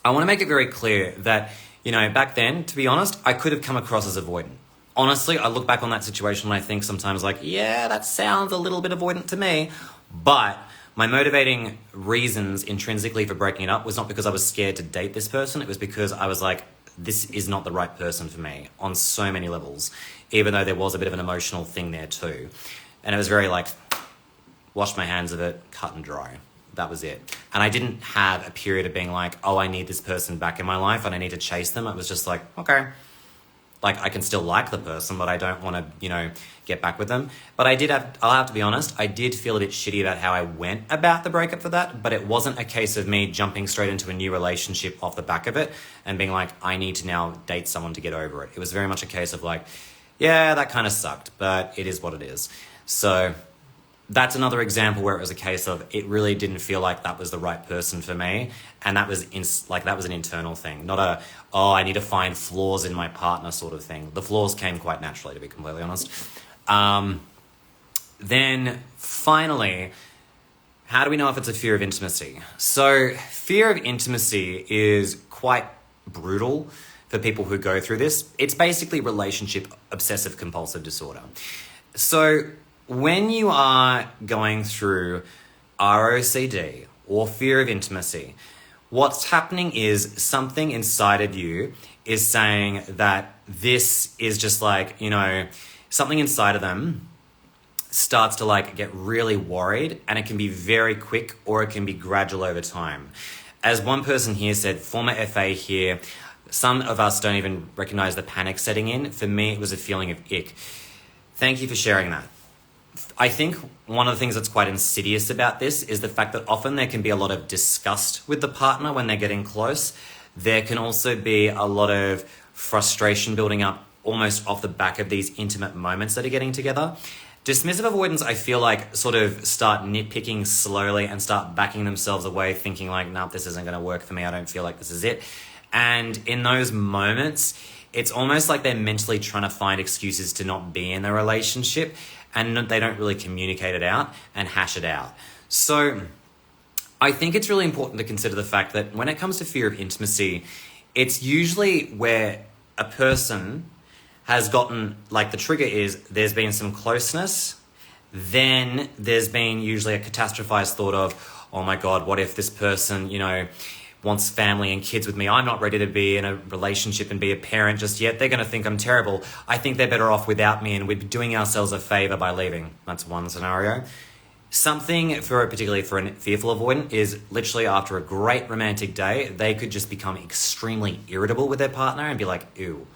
I want to make it very clear that, back then, to be honest, I could have come across as avoidant. Honestly, I look back on that situation and I think sometimes like, yeah, that sounds a little bit avoidant to me. But my motivating reasons intrinsically for breaking it up was not because I was scared to date this person. It was because I was like, this is not the right person for me on so many levels, even though there was a bit of an emotional thing there too. And it was very like, wash my hands of it, cut and dry. That was it. And I didn't have a period of being like, oh, I need this person back in my life and I need to chase them. It was just like, okay, like I can still like the person, but I don't want to, get back with them. But I'll have to be honest, I did feel a bit shitty about how I went about the breakup for that, but it wasn't a case of me jumping straight into a new relationship off the back of it and being like, I need to now date someone to get over it. It was very much a case of like, yeah, that kind of sucked, but it is what it is. So that's another example where it was a case of it really didn't feel like that was the right person for me. And that was that was an internal thing, not I need to find flaws in my partner sort of thing. The flaws came quite naturally, to be completely honest. Then finally, how do we know if it's a fear of intimacy? So fear of intimacy is quite brutal for people who go through this. It's basically relationship obsessive compulsive disorder. So when you are going through ROCD or fear of intimacy, what's happening is something inside of you is saying that this is just like, something inside of them starts to like get really worried, and it can be very quick or it can be gradual over time. As one person here said, former FA here, some of us don't even recognize the panic setting in. For me, it was a feeling of ick. Thank you for sharing that. I think one of the things that's quite insidious about this is the fact that often there can be a lot of disgust with the partner when they're getting close. There can also be a lot of frustration building up almost off the back of these intimate moments that are getting together. Dismissive avoidants, I feel like, sort of start nitpicking slowly and start backing themselves away, thinking like, no, this isn't going to work for me. I don't feel like this is it. And in those moments, it's almost like they're mentally trying to find excuses to not be in the relationship, and they don't really communicate it out and hash it out. So I think it's really important to consider the fact that when it comes to fear of intimacy, it's usually where a person has gotten, like the trigger is there's been some closeness, then there's been usually a catastrophized thought of, oh my God, what if this person, wants family and kids with me? I'm not ready to be in a relationship and be a parent just yet. They're going to think I'm terrible. I think they're better off without me and we'd be doing ourselves a favor by leaving. That's one scenario. Something particularly for a fearful avoidant is literally after a great romantic day, they could just become extremely irritable with their partner and be like, ew,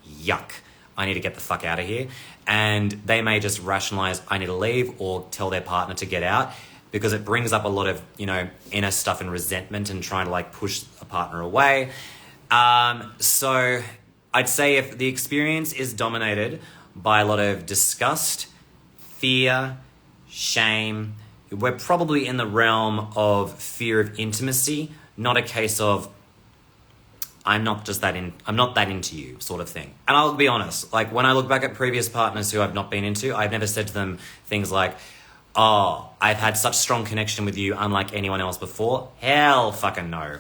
yuck, I need to get the fuck out of here. And they may just rationalize, I need to leave, or tell their partner to get out, because it brings up a lot of, inner stuff and resentment and trying to like push a partner away. So I'd say if the experience is dominated by a lot of disgust, fear, shame, we're probably in the realm of fear of intimacy, not a case of I'm not that into you sort of thing. And I'll be honest, like when I look back at previous partners who I've not been into, I've never said to them things like, oh, I've had such strong connection with you unlike anyone else before. Hell fucking no.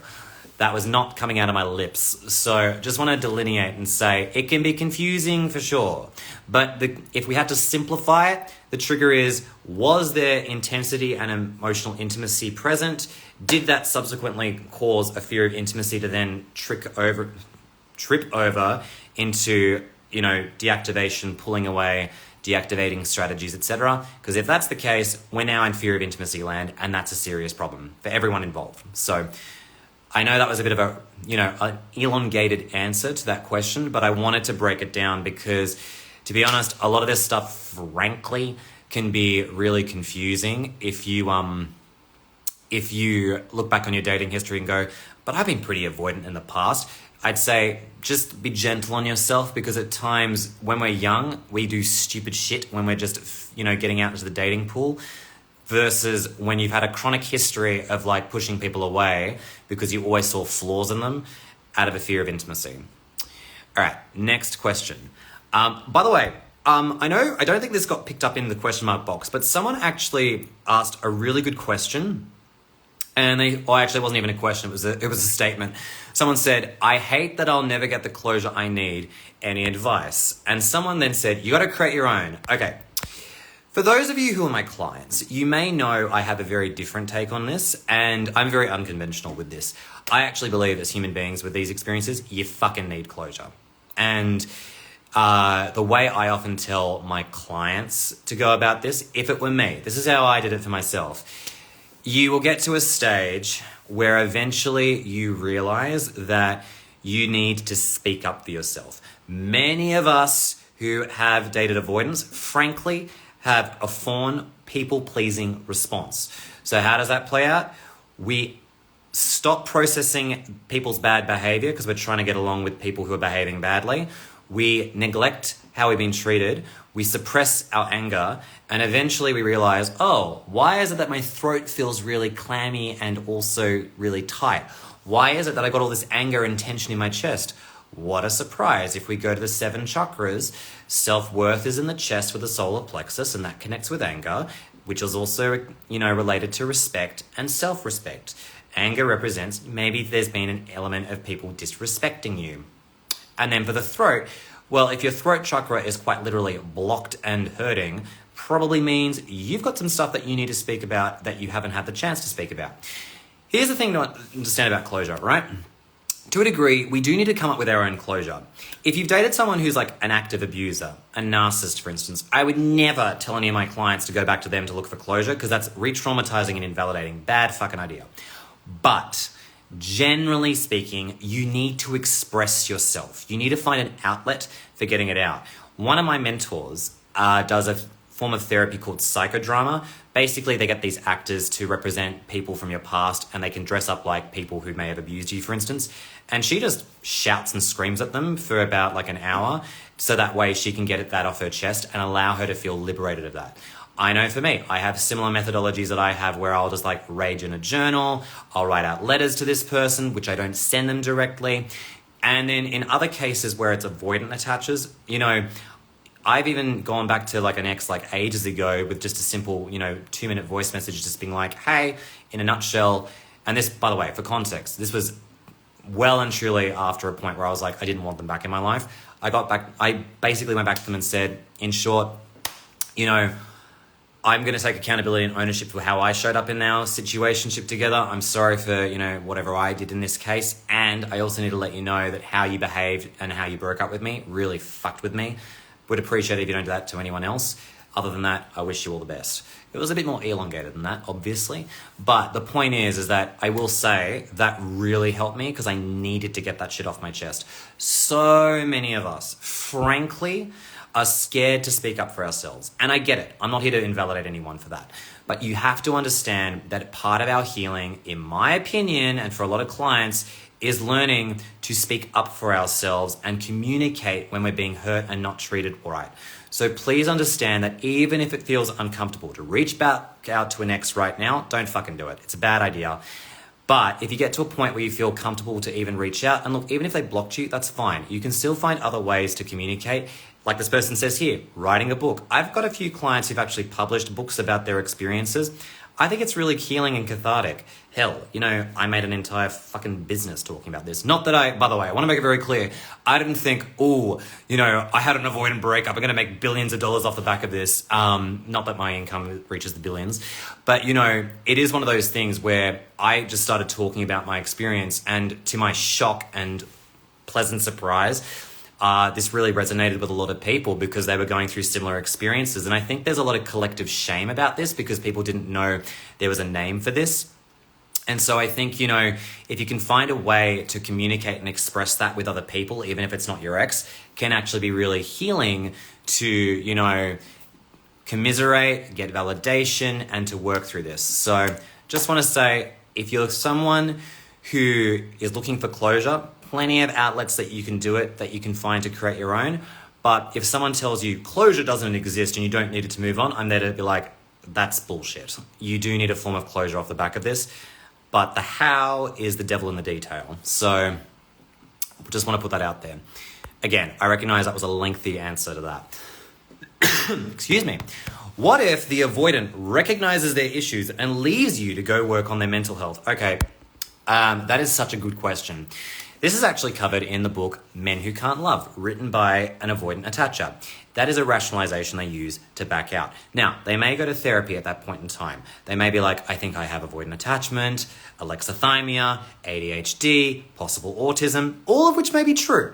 That was not coming out of my lips. So just want to delineate and say it can be confusing for sure. But if we had to simplify it, the trigger is, was there intensity and emotional intimacy present? Did that subsequently cause a fear of intimacy to then trip over into, deactivation, pulling away, deactivating strategies, etc.? Because if that's the case, we're now in fear of intimacy land, and that's a serious problem for everyone involved. So I know that was a bit of an elongated answer to that question, but I wanted to break it down because, to be honest, a lot of this stuff, frankly, can be really confusing if you look back on your dating history and go, but I've been pretty avoidant in the past. I'd say just be gentle on yourself, because at times when we're young, we do stupid shit when we're just, getting out into the dating pool, versus when you've had a chronic history of like pushing people away because you always saw flaws in them out of a fear of intimacy. All right, next question. By the way, I don't think this got picked up in the question mark box, but someone actually asked a really good question And actually, it wasn't even a question. It was a statement. Someone said, "I hate that I'll never get the closure I need. Any advice?" And someone then said, "You got to create your own." Okay. For those of you who are my clients, you may know I have a very different take on this, and I'm very unconventional with this. I actually believe as human beings with these experiences, you fucking need closure. And the way I often tell my clients to go about this, if it were me, this is how I did it for myself. You will get to a stage where eventually you realize that you need to speak up for yourself. Many of us who have dated avoidance, frankly, have a fawn, people-pleasing response. So how does that play out? We stop processing people's bad behavior because we're trying to get along with people who are behaving badly. We neglect how we've been treated. We suppress our anger. And eventually we realize, oh, why is it that my throat feels really clammy and also really tight? Why is it that I got all this anger and tension in my chest? What a surprise. If we go to the 7 chakras, self-worth is in the chest with the solar plexus, and that connects with anger, which is also, related to respect and self-respect. Anger represents maybe there's been an element of people disrespecting you. And then for the throat, well, if your throat chakra is quite literally blocked and hurting, probably means you've got some stuff that you need to speak about that you haven't had the chance to speak about. Here's the thing to understand about closure, right? To a degree, we do need to come up with our own closure. If you've dated someone who's like an active abuser, a narcissist, for instance, I would never tell any of my clients to go back to them to look for closure because that's re-traumatizing and invalidating. Bad fucking idea. But generally speaking, you need to express yourself. You need to find an outlet for getting it out. One of my mentors does a form of therapy called psychodrama. Basically, they get these actors to represent people from your past and they can dress up like people who may have abused you, for instance. And she just shouts and screams at them for about like an hour so that way she can get that off her chest and allow her to feel liberated of that. I know for me, I have similar methodologies that I have where I'll just like rage in a journal. I'll write out letters to this person, which I don't send them directly. And then in other cases where it's avoidant attaches, I've even gone back to like an ex like ages ago with just a simple, 2-minute voice message just being like, hey, in a nutshell. And this, by the way, for context, this was well and truly after a point where I was like, I didn't want them back in my life. I basically went back to them and said, in short, I'm going to take accountability and ownership for how I showed up in our situationship together. I'm sorry for, whatever I did in this case. And I also need to let you know that how you behaved and how you broke up with me really fucked with me. Would appreciate it if you don't do that to anyone else. Other than that, I wish you all the best. It was a bit more elongated than that, obviously. But the point is that I will say that really helped me because I needed to get that shit off my chest. So many of us, frankly, are scared to speak up for ourselves. And I get it. I'm not here to invalidate anyone for that. But you have to understand that part of our healing, in my opinion, and for a lot of clients, is learning to speak up for ourselves and communicate when we're being hurt and not treated right. So please understand that even if it feels uncomfortable to reach back out to an ex right now, don't fucking do it. It's a bad idea. But if you get to a point where you feel comfortable to even reach out, and look, even if they blocked you, that's fine. You can still find other ways to communicate. Like this person says here, writing a book. I've got a few clients who've actually published books about their experiences. I think it's really healing and cathartic. Hell, I made an entire fucking business talking about this. Not that by the way, I want to make it very clear. I didn't think, I had an avoidant breakup. I'm going to make billions of dollars off the back of this. Not that my income reaches the billions. But, it is one of those things where I just started talking about my experience. And to my shock and pleasant surprise, this really resonated with a lot of people because they were going through similar experiences. And I think there's a lot of collective shame about this because people didn't know there was a name for this. And so I think, if you can find a way to communicate and express that with other people, even if it's not your ex, can actually be really healing to, commiserate, get validation, and to work through this. So just want to say, if you're someone who is looking for closure, plenty of outlets that you can do it, that you can find to create your own. But if someone tells you closure doesn't exist and you don't need it to move on, I'm there to be like, that's bullshit. You do need a form of closure off the back of this. But the how is the devil in the detail. So just want to put that out there. Again, I recognize that was a lengthy answer to that. Excuse me. What if the avoidant recognizes their issues and leaves you to go work on their mental health? Okay, that is such a good question. This is actually covered in the book Men Who Can't Love, written by an avoidant attacher. That is a rationalization they use to back out. Now, they may go to therapy at that point in time. They may be like, I think I have avoidant attachment, alexithymia, ADHD, possible autism, all of which may be true.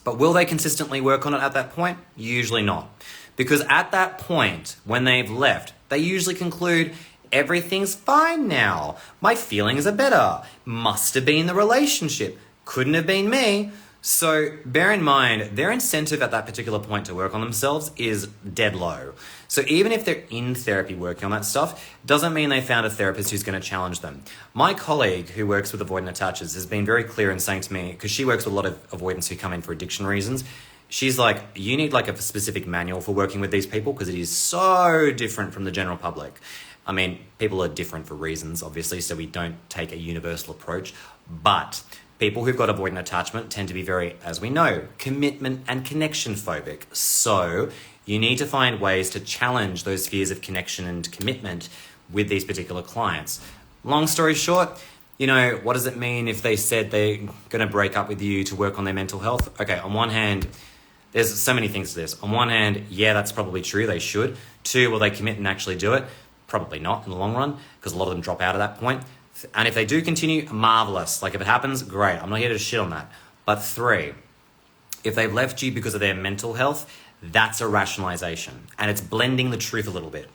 But will they consistently work on it at that point? Usually not. Because at that point, when they've left, they usually conclude, everything's fine now. My feelings are better. Must have been the relationship. Couldn't have been me. So bear in mind, their incentive at that particular point to work on themselves is dead low. So even if they're in therapy working on that stuff, doesn't mean they found a therapist who's going to challenge them. My colleague who works with avoidant attachers has been very clear in saying to me, because she works with a lot of avoidants who come in for addiction reasons, she's like, you need like a specific manual for working with these people because it is so different from the general public. I mean, people are different for reasons, obviously, so we don't take a universal approach, but people who've got avoidant attachment tend to be very, as we know, commitment and connection phobic. So you need to find ways to challenge those fears of connection and commitment with these particular clients. Long story short, what does it mean if they said they're going to break up with you to work on their mental health? Okay, on one hand, there's so many things to this. On one hand, yeah, that's probably true, they should. Two, will they commit and actually do it? Probably not in the long run, because a lot of them drop out at that point. And if they do continue, marvelous. Like if it happens, great. I'm not here to shit on that. But three, if they've left you because of their mental health, that's a rationalization. And it's blending the truth a little bit.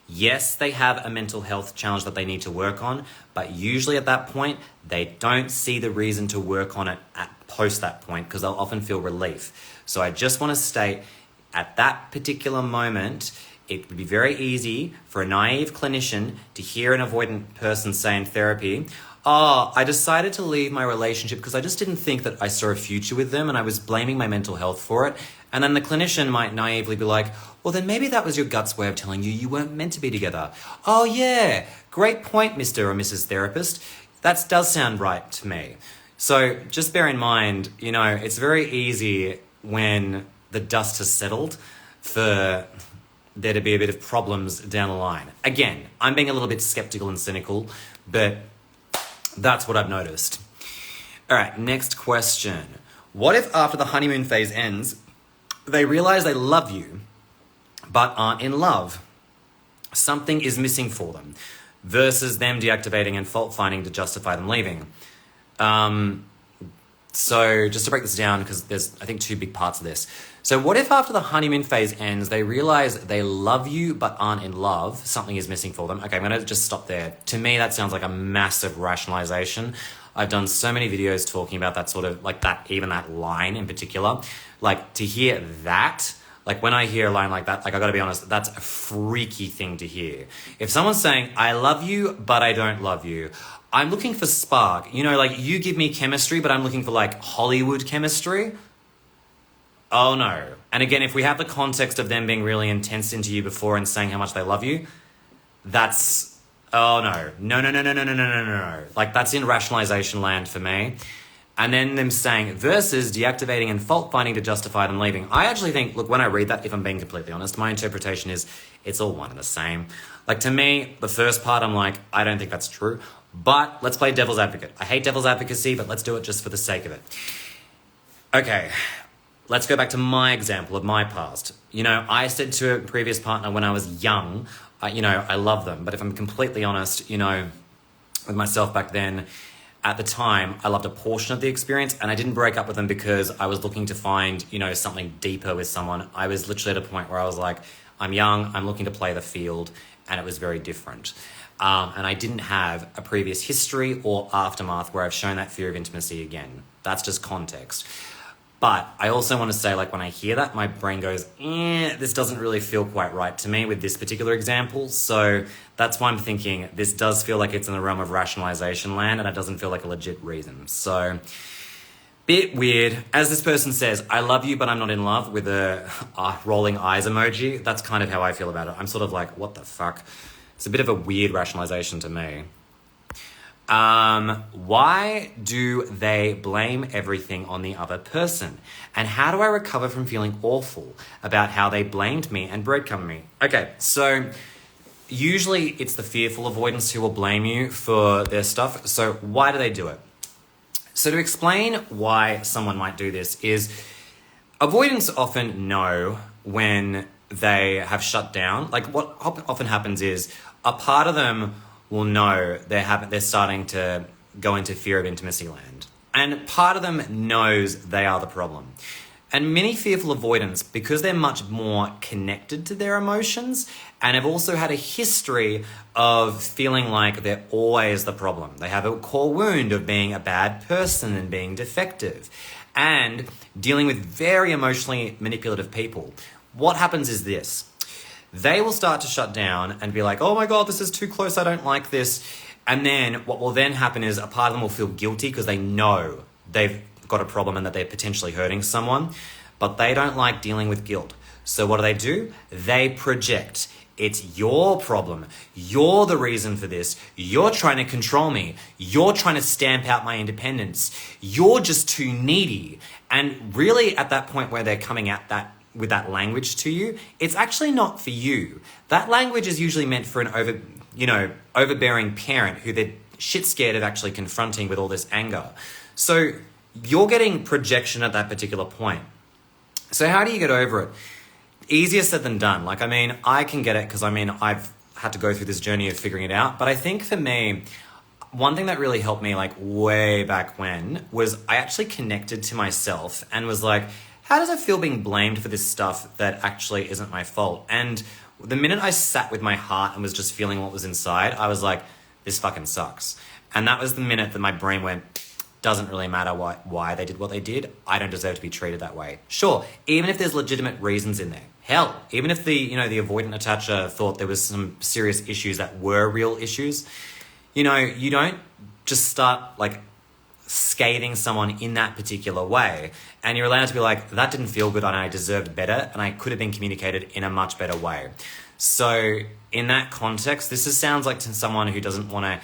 Yes, they have a mental health challenge that they need to work on, but usually at that point, they don't see the reason to work on it post that point because they'll often feel relief. So I just want to state, at that particular moment, it would be very easy for a naive clinician to hear an avoidant person say in therapy, I decided to leave my relationship because I just didn't think that I saw a future with them and I was blaming my mental health for it. And then the clinician might naively be like, well, then maybe that was your gut's way of telling you you weren't meant to be together. Oh, yeah, great point, Mr. or Mrs. Therapist. That does sound right to me. So just bear in mind, it's very easy when the dust has settled for there to be a bit of problems down the line. Again, I'm being a little bit skeptical and cynical, but that's what I've noticed. All right, next question. What if after the honeymoon phase ends, they realize they love you, but aren't in love? Something is missing for them, versus them deactivating and fault finding to justify them leaving. So just to break this down, because there's, I think, two big parts of this. So what if after the honeymoon phase ends, they realize they love you but aren't in love? Something is missing for them. Okay, I'm going to just stop there. To me, that sounds like a massive rationalization. I've done so many videos talking about that sort of, like that, even that line in particular. Like to hear that, like when I hear a line like that, like I got to be honest, that's a freaky thing to hear. If someone's saying, I love you, but I don't love you, I'm looking for spark. Like you give me chemistry, but I'm looking for like Hollywood chemistry. Oh no. And again, if we have the context of them being really intense into you before and saying how much they love you, that's, oh no. No. Like that's in rationalization land for me. And then them saying versus deactivating and fault finding to justify them leaving. I actually think, look, when I read that, if I'm being completely honest, my interpretation is it's all one and the same. Like to me, the first part, I'm like, I don't think that's true. But let's play devil's advocate. I hate devil's advocacy, but let's do it just for the sake of it. Okay, let's go back to my example of my past. I said to a previous partner when I was young, I love them. But if I'm completely honest, with myself back then, at the time, I loved a portion of the experience and I didn't break up with them because I was looking to find, something deeper with someone. I was literally at a point where I was like, I'm young, I'm looking to play the field, and it was very different. And I didn't have a previous history or aftermath where I've shown that fear of intimacy again. That's just context. But I also want to say, like, when I hear that, my brain goes, this doesn't really feel quite right to me with this particular example. So that's why I'm thinking this does feel like it's in the realm of rationalization land and it doesn't feel like a legit reason. So, bit weird. As this person says, I love you, but I'm not in love, with a rolling eyes emoji. That's kind of how I feel about it. I'm sort of like, what the fuck? It's a bit of a weird rationalization to me. Why do they blame everything on the other person? And how do I recover from feeling awful about how they blamed me and breadcrumbed me? Okay, so usually it's the fearful avoidants who will blame you for their stuff. So why do they do it? So to explain why someone might do this is avoidants often know when they have shut down. Like what often happens is a part of them will know they're starting to go into fear of intimacy land. And part of them knows they are the problem. And many fearful avoidants, because they're much more connected to their emotions and have also had a history of feeling like they're always the problem. They have a core wound of being a bad person and being defective and dealing with very emotionally manipulative people. What happens is this. They will start to shut down and be like, oh my God, this is too close, I don't like this. And then what will then happen is a part of them will feel guilty because they know they've got a problem and that they're potentially hurting someone, but they don't like dealing with guilt. So what do? They project. It's your problem. You're the reason for this. You're trying to control me. You're trying to stamp out my independence. You're just too needy. And really at that point where they're coming at that with that language to you, it's actually not for you. That language is usually meant for an overbearing parent who they're shit scared of actually confronting with all this anger. So you're getting projection at that particular point. So how do you get over it? Easier said than done. I can get it because I've had to go through this journey of figuring it out. But I think for me, one thing that really helped me way back when was I actually connected to myself and was like, how does it feel being blamed for this stuff that actually isn't my fault? And the minute I sat with my heart and was just feeling what was inside, I was like, this fucking sucks. And that was the minute that my brain went, doesn't really matter why they did what they did. I don't deserve to be treated that way. Sure, even if there's legitimate reasons in there. Hell, even if the avoidant attacher thought there was some serious issues that were real issues, you don't just start scathing someone in that particular way. And you're allowed to be like, that didn't feel good and I deserved better and I could have been communicated in a much better way. So in that context, this sounds like to someone who doesn't want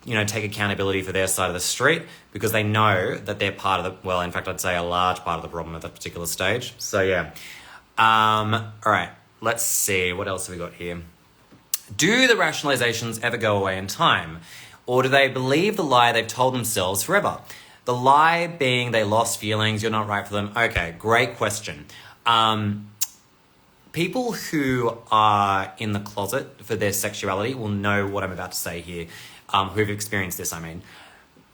to take accountability for their side of the street because they know that they're part of in fact, I'd say a large part of the problem at that particular stage. So yeah. All right, let's see. What else have we got here? Do the rationalizations ever go away in time? Or do they believe the lie they've told themselves forever? The lie being they lost feelings, you're not right for them. Okay, great question. People who are in the closet for their sexuality will know what I'm about to say here. Who've experienced this,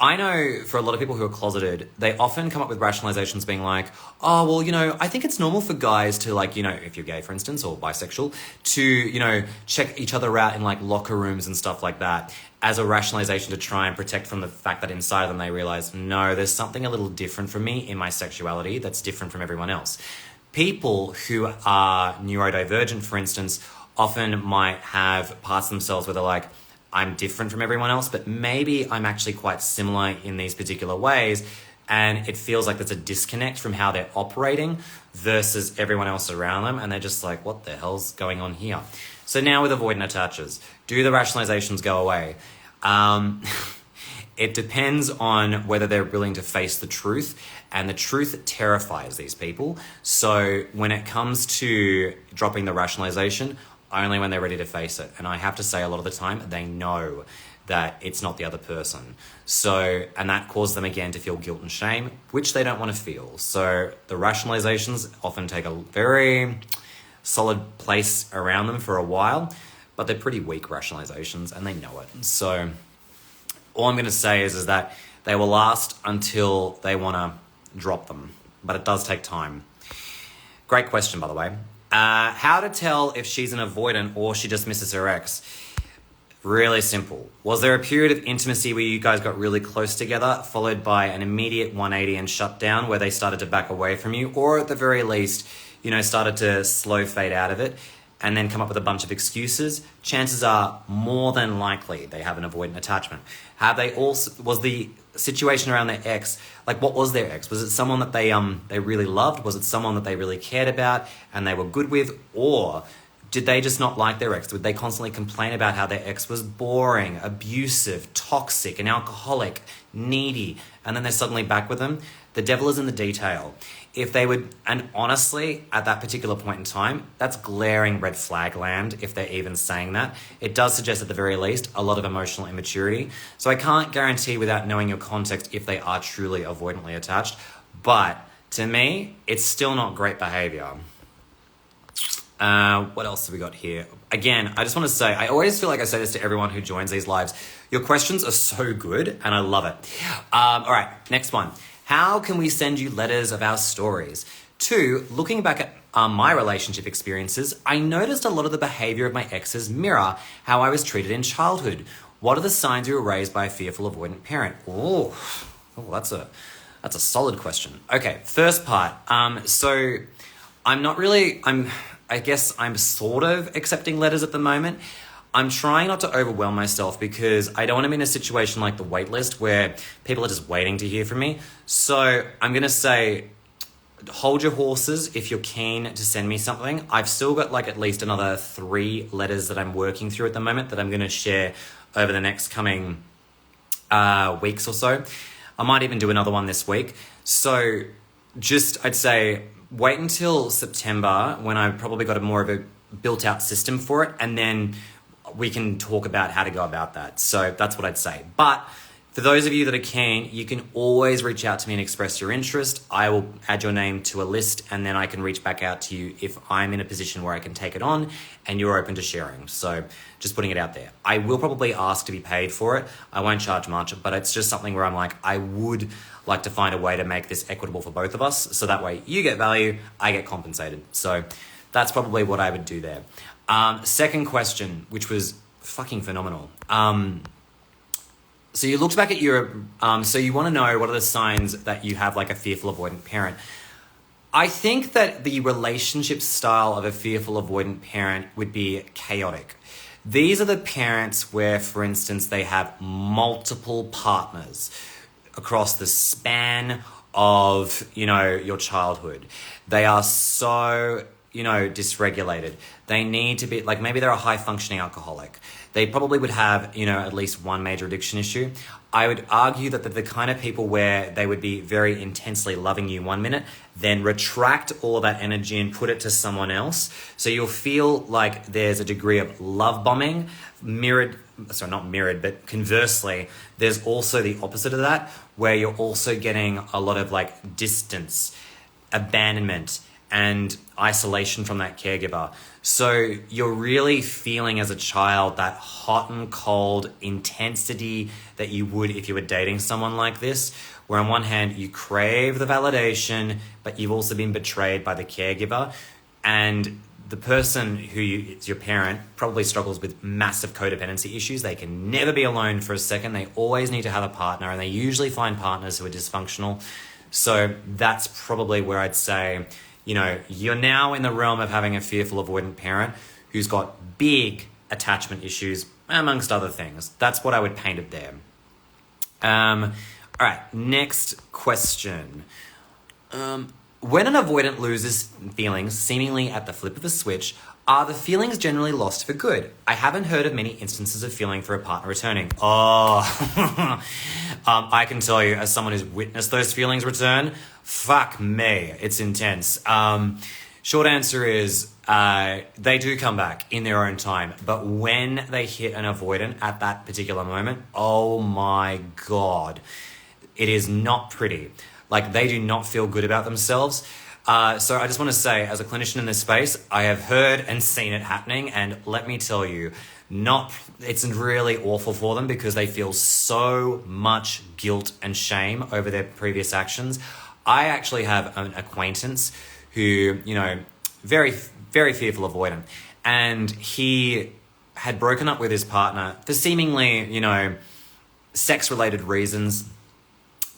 I know for a lot of people who are closeted, they often come up with rationalizations being like, oh, well, I think it's normal for guys to if you're gay, for instance, or bisexual, to, check each other out in locker rooms and stuff like that as a rationalization to try and protect from the fact that inside of them they realize, no, there's something a little different from me in my sexuality that's different from everyone else. People who are neurodivergent, for instance, often might have parts of themselves where they're like, I'm different from everyone else, but maybe I'm actually quite similar in these particular ways. And it feels like there's a disconnect from how they're operating versus everyone else around them. And they're just like, what the hell's going on here? So now with avoidant attachers, do the rationalizations go away? It depends on whether they're willing to face the truth, and the truth terrifies these people. So when it comes to dropping the rationalization, only when they're ready to face it. And I have to say a lot of the time, they know that it's not the other person. So, and that causes them again to feel guilt and shame, which they don't want to feel. So the rationalizations often take a very solid place around them for a while, but they're pretty weak rationalizations and they know it. So all I'm going to say is that they will last until they want to drop them, but it does take time. Great question, by the way. How to tell if she's an avoidant or she just misses her ex? Really simple. Was there a period of intimacy where you guys got really close together, followed by an immediate 180 and shut down where they started to back away from you, or at the very least, started to slow fade out of it and then come up with a bunch of excuses? Chances are more than likely they have an avoidant attachment. Was the situation around their ex, what was their ex? Was it someone that they really loved? Was it someone that they really cared about and they were good with? Or Did they just not like their ex? Would they constantly complain about how their ex was boring, abusive, toxic, an alcoholic, needy, and then they're suddenly back with them? The devil is in the detail. If they would, and honestly, at that particular point in time, that's glaring red flag land if they're even saying that. It does suggest at the very least a lot of emotional immaturity. So I can't guarantee without knowing your context if they are truly avoidantly attached, but to me, it's still not great behavior. What else have we got here? Again, I just want to say, I always feel like I say this to everyone who joins these lives. Your questions are so good and I love it. All right, next one. How can we send you letters of our stories? 2, looking back at my relationship experiences, I noticed a lot of the behavior of my exes mirror how I was treated in childhood. What are the signs you were raised by a fearful avoidant parent? Oh, that's a solid question. Okay, first part. So I guess I'm sort of accepting letters at the moment. I'm trying not to overwhelm myself because I don't want to be in a situation like the waitlist where people are just waiting to hear from me. So I'm going to say, hold your horses if you're keen to send me something. I've still got like at least another 3 letters that I'm working through at the moment that I'm going to share over the next coming weeks or so. I might even do another one this week. So I'd say wait until September when I've probably got a more of a built out system for it, and then we can talk about how to go about that. So that's what I'd say. But for those of you that are keen, you can always reach out to me and express your interest. I will add your name to a list and then I can reach back out to you if I'm in a position where I can take it on and you're open to sharing. So just putting it out there. I will probably ask to be paid for it. I won't charge much, but it's just something where I'm like, I would like to find a way to make this equitable for both of us. So that way you get value, I get compensated. So that's probably what I would do there. Second question, which was fucking phenomenal. So you looked back at your, so you want to know what are the signs that you have like a fearful avoidant parent. I think that the relationship style of a fearful avoidant parent would be chaotic. These are the parents where, for instance, they have multiple partners across the span of, your childhood. They are so, dysregulated. They need to be, like maybe they're a high functioning alcoholic. They probably would have, at least one major addiction issue. I would argue that they're the kind of people where they would be very intensely loving you one minute, then retract all of that energy and put it to someone else. So you'll feel like there's a degree of love bombing, not mirrored, but conversely, there's also the opposite of that, where you're also getting a lot of like distance, abandonment, and isolation from that caregiver. So you're really feeling as a child that hot and cold intensity that you would if you were dating someone like this, where on one hand you crave the validation, but you've also been betrayed by the caregiver. And the person is your parent probably struggles with massive codependency issues. They can never be alone for a second. They always need to have a partner, and they usually find partners who are dysfunctional. So that's probably where I'd say, you're now in the realm of having a fearful avoidant parent who's got big attachment issues, amongst other things. That's what I would paint it there. All right, next question. When an avoidant loses feelings, seemingly at the flip of a switch, are the feelings generally lost for good? I haven't heard of many instances of feeling for a partner returning. Oh, I can tell you, as someone who's witnessed those feelings return, fuck me, it's intense. Short answer is they do come back in their own time. But when they hit an avoidant at that particular moment, oh my God, it is not pretty. Like, they do not feel good about themselves. So I just want to say, as a clinician in this space, I have heard and seen it happening. And let me tell you, it's really awful for them because they feel so much guilt and shame over their previous actions. I actually have an acquaintance who, very, very fearful avoidant. And he had broken up with his partner for seemingly, sex-related reasons.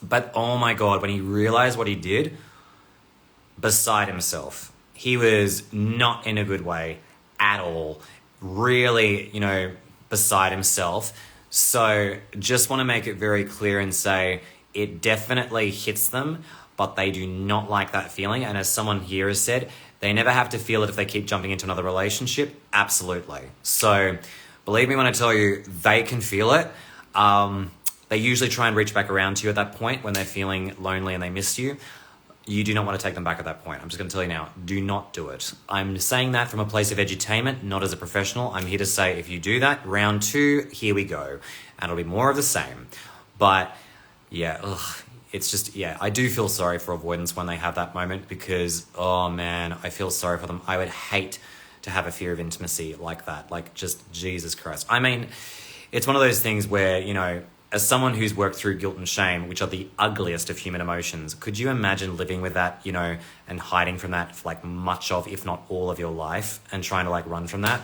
But oh my God, when he realized what he did, beside himself. He was not in a good way at all. Really, beside himself. So just want to make it very clear and say it definitely hits them, but they do not like that feeling. And as someone here has said, They never have to feel it if they keep jumping into another relationship. Absolutely. So believe me when I tell you, they can feel it. They usually try and reach back around to you at that point when they're feeling lonely and they miss you. You do not want to take them back at that point. I'm just going to tell you now, do not do it. I'm saying that from a place of edutainment, not as a professional. I'm here to say if you do that, round 2, here we go. And it'll be more of the same. But yeah, it's just, yeah, I do feel sorry for avoidance when they have that moment because, oh man, I feel sorry for them. I would hate to have a fear of intimacy like that. Like, just Jesus Christ. I mean, it's one of those things where, you know, as someone who's worked through guilt and shame, which are the ugliest of human emotions, could you imagine living with that, you know, and hiding from that for like much of, if not all of your life and trying to like run from that?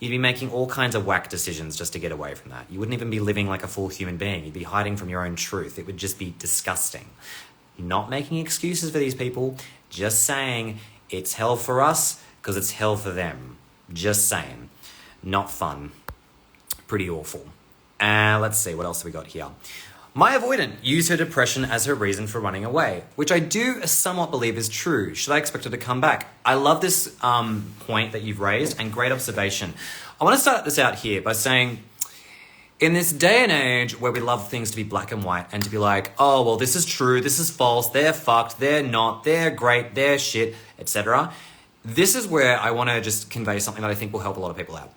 You'd be making all kinds of whack decisions just to get away from that. You wouldn't even be living like a full human being. You'd be hiding from your own truth. It would just be disgusting. Not making excuses for these people, just saying it's hell for us because it's hell for them. Just saying. Not fun. Pretty awful. Let's see, what else have we got here? My avoidant used her depression as her reason for running away, which I do somewhat believe is true. Should I expect her to come back? I love this point that you've raised and great observation. I want to start this out here by saying, in this day and age where we love things to be black and white and to be like, oh, well, this is true, this is false, they're fucked, they're not, they're great, they're shit, etc. This is where I want to just convey something that I think will help a lot of people out.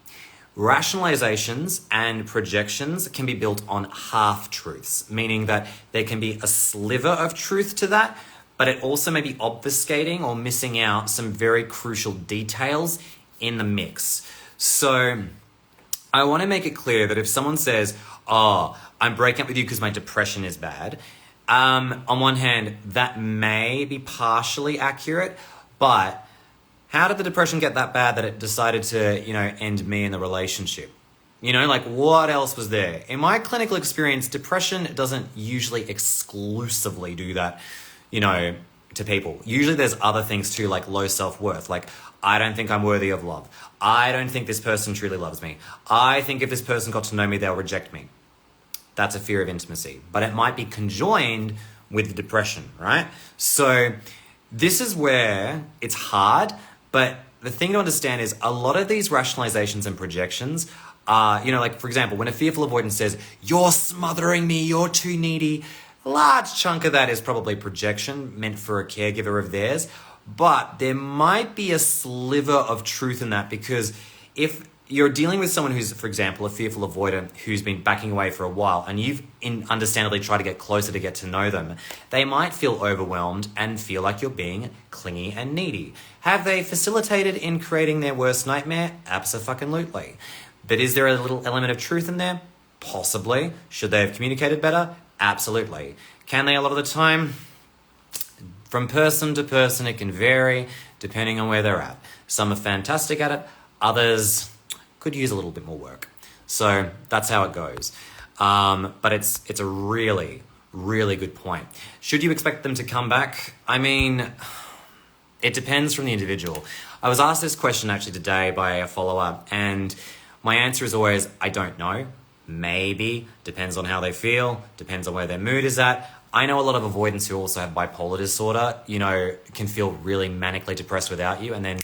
Rationalizations and projections can be built on half-truths, meaning that there can be a sliver of truth to that, but it also may be obfuscating or missing out some very crucial details in the mix. So I want to make it clear that if someone says, oh, I'm breaking up with you because my depression is bad, on one hand, that may be partially accurate, but how did the depression get that bad that it decided to, you know, end me in the relationship? You know, like what else was there? In my clinical experience, depression doesn't usually exclusively do that, you know, to people. Usually there's other things too, like low self-worth. Like, I don't think I'm worthy of love. I don't think this person truly loves me. I think if this person got to know me, they'll reject me. That's a fear of intimacy. But it might be conjoined with the depression, right? So this is where it's hard. But the thing to understand is a lot of these rationalizations and projections are, you know, like for example, when a fearful avoidant says, you're smothering me, you're too needy, a large chunk of that is probably projection meant for a caregiver of theirs. But there might be a sliver of truth in that because if you're dealing with someone who's, for example, a fearful avoidant who's been backing away for a while and you've understandably tried to get closer to get to know them, they might feel overwhelmed and feel like you're being clingy and needy. Have they facilitated in creating their worst nightmare? Abso-fucking-lutely. But is there a little element of truth in there? Possibly. Should they have communicated better? Absolutely. Can they a lot of the time? From person to person, it can vary depending on where they're at. Some are fantastic at it. Others could use a little bit more work. So that's how it goes. But it's a really, really good point. Should you expect them to come back? I mean, it depends from the individual. I was asked this question actually today by a follower, and my answer is always, I don't know. Maybe. Depends on how they feel. Depends on where their mood is at. I know a lot of avoidants who also have bipolar disorder, you know, can feel really manically depressed without you and then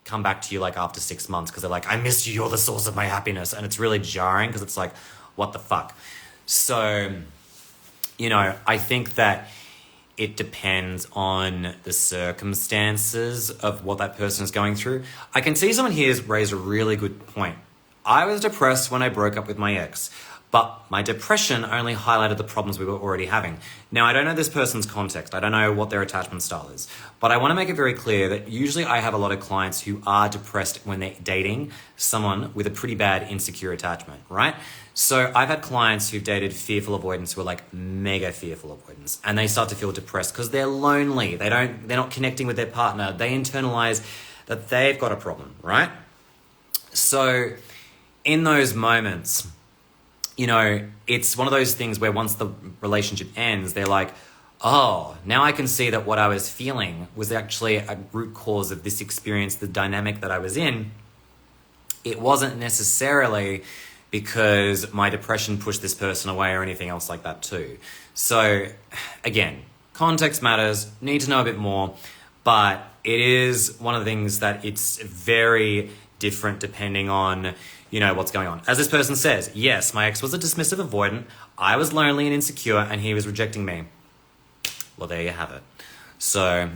come back to you like after 6 months because they're like, I miss you, you're the source of my happiness. And it's really jarring because it's like, what the fuck? So, you know, I think that it depends on the circumstances of what that person is going through. I can see someone here has raised a really good point. I was depressed when I broke up with my ex, but my depression only highlighted the problems we were already having. Now, I don't know this person's context. I don't know what their attachment style is, but I want to make it very clear that usually I have a lot of clients who are depressed when they're dating someone with a pretty bad insecure attachment, right? So I've had clients who've dated fearful avoidants who are like mega fearful avoidants, and they start to feel depressed because they're lonely. They're not connecting with their partner. They internalize that they've got a problem, right? So in those moments, you know, it's one of those things where once the relationship ends, they're like, oh, now I can see that what I was feeling was actually a root cause of this experience, the dynamic that I was in. It wasn't necessarily because my depression pushed this person away or anything else like that too. So again, context matters, need to know a bit more. But it is one of the things that it's very different depending on, what's going on. As this person says, yes, my ex was a dismissive avoidant. I was lonely and insecure and he was rejecting me. Well, there you have it. So,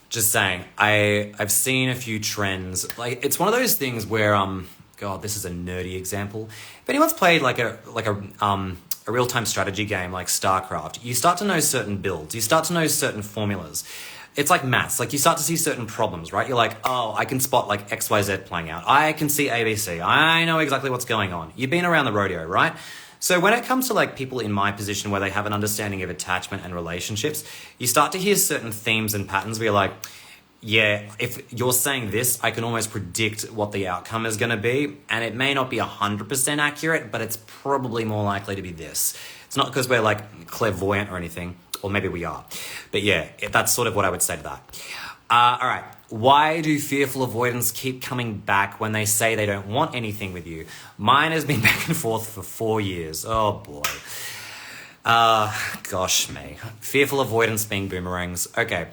just saying, I've seen a few trends. Like, it's one of those things where, God, this is a nerdy example. If anyone's played like a real-time strategy game like StarCraft, you start to know certain builds. You start to know certain formulas. It's like maths. Like, you start to see certain problems, right? You're like, oh, I can spot like XYZ playing out. I can see ABC. I know exactly what's going on. You've been around the rodeo, right? So when it comes to like people in my position where they have an understanding of attachment and relationships, you start to hear certain themes and patterns where you're like, yeah, if you're saying this, I can almost predict what the outcome is going to be. And it may not be 100% accurate, but it's probably more likely to be this. It's not because we're like clairvoyant or anything, or maybe we are. But yeah, that's sort of what I would say to that. All right. Why do fearful avoidants keep coming back when they say they don't want anything with you? Mine has been back and forth for 4 years. Oh boy. Gosh me. Fearful avoidants being boomerangs. Okay.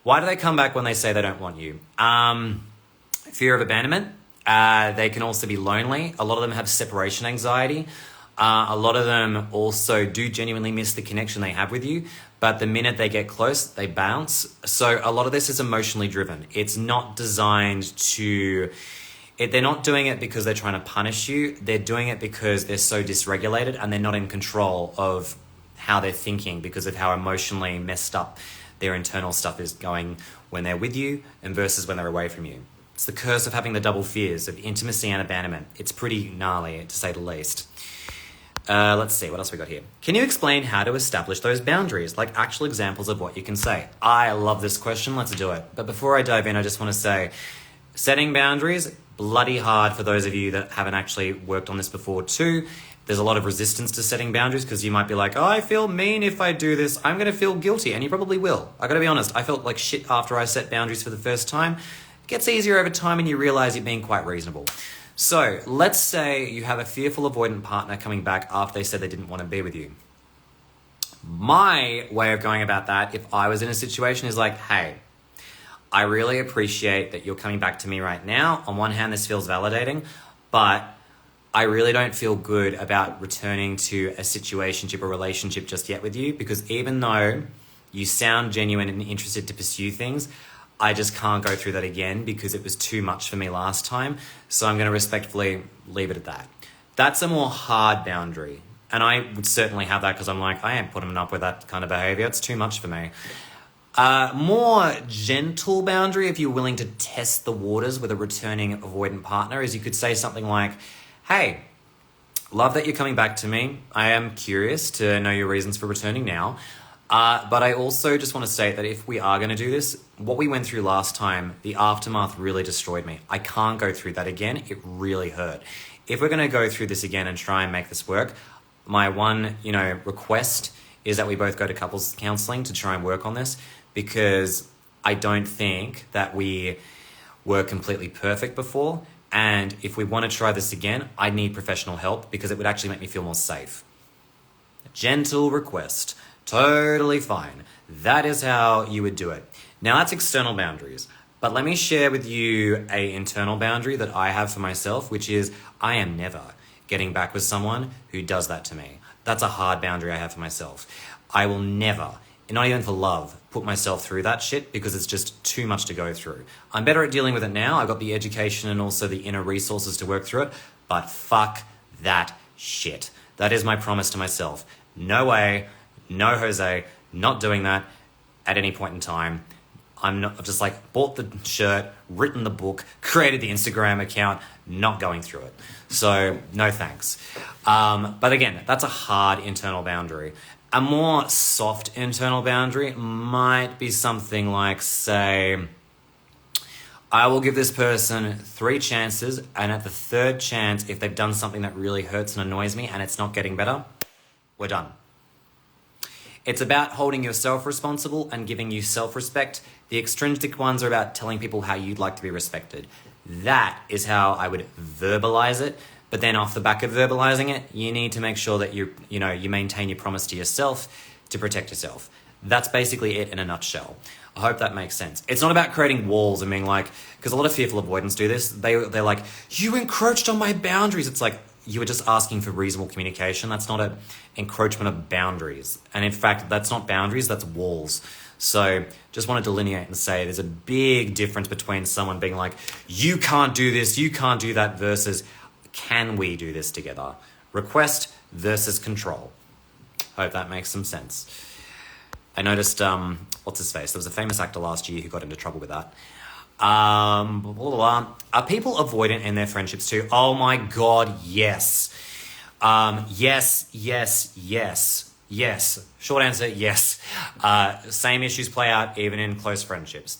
Why do they come back when they say they don't want you? Fear of abandonment. They can also be lonely. A lot of them have separation anxiety. A lot of them also do genuinely miss the connection they have with you, but the minute they get close, they bounce. So a lot of this is emotionally driven. It's not designed to... They're not doing it because they're trying to punish you. They're doing it because they're so dysregulated and they're not in control of how they're thinking because of how emotionally messed up their internal stuff is going when they're with you and versus when they're away from you. It's the curse of having the double fears of intimacy and abandonment. It's pretty gnarly, to say the least. Let's see, what else we got here? Can you explain how to establish those boundaries, like actual examples of what you can say? I love this question, let's do it. But before I dive in, I just want to say, setting boundaries, bloody hard for those of you that haven't actually worked on this before too. There's a lot of resistance to setting boundaries because you might be like, oh, I feel mean if I do this. I'm going to feel guilty, and you probably will. I got to be honest, I felt like shit after I set boundaries for the first time. It gets easier over time and you realize you're being quite reasonable. So let's say you have a fearful avoidant partner coming back after they said they didn't want to be with you. My way of going about that, if I was in a situation, is like, hey, I really appreciate that you're coming back to me right now. On one hand, this feels validating, but I really don't feel good about returning to a situationship or relationship just yet with you, because even though you sound genuine and interested to pursue things, I just can't go through that again because it was too much for me last time. So I'm going to respectfully leave it at that. That's a more hard boundary. And I would certainly have that because I'm like, I ain't putting up with that kind of behavior. It's too much for me. More gentle boundary, if you're willing to test the waters with a returning avoidant partner, is you could say something like, hey, love that you're coming back to me. I am curious to know your reasons for returning now. But I also just want to state that if we are going to do this, what we went through last time, the aftermath really destroyed me. I can't go through that again. It really hurt. If we're going to go through this again and try and make this work, my one, request is that we both go to couples counseling to try and work on this, because I don't think that we were completely perfect before. And if we want to try this again, I need professional help because it would actually make me feel more safe. A gentle request. Totally fine. That is how you would do it. Now that's external boundaries, but let me share with you an internal boundary that I have for myself, which is I am never getting back with someone who does that to me. That's a hard boundary I have for myself. I will never, not even for love, put myself through that shit because it's just too much to go through. I'm better at dealing with it now. I've got the education and also the inner resources to work through it, but fuck that shit. That is my promise to myself. No way. No, Jose, not doing that at any point in time. I've just bought the shirt, written the book, created the Instagram account, not going through it. So no thanks. But again, that's a hard internal boundary. A more soft internal boundary might be something like, say, I will give this person 3 chances, and at the 3rd chance, if they've done something that really hurts and annoys me and it's not getting better, we're done. It's about holding yourself responsible and giving you self-respect. The extrinsic ones are about telling people how you'd like to be respected. That is how I would verbalize it. But then off the back of verbalizing it, you need to make sure that you maintain your promise to yourself to protect yourself. That's basically it in a nutshell. I hope that makes sense. It's not about creating walls and being like, because a lot of fearful avoidants do this. They're like, you encroached on my boundaries. It's like, you were just asking for reasonable communication. That's not an encroachment of boundaries. And in fact, that's not boundaries, that's walls. So just want to delineate and say there's a big difference between someone being like, you can't do this, you can't do that, versus can we do this together? Request versus control. Hope that makes some sense. I noticed, what's his face? There was a famous actor last year who got into trouble with that. Blah, blah, blah. Are people avoidant in their friendships too? Oh my God, yes. Yes. Short answer, yes. Same issues play out even in close friendships.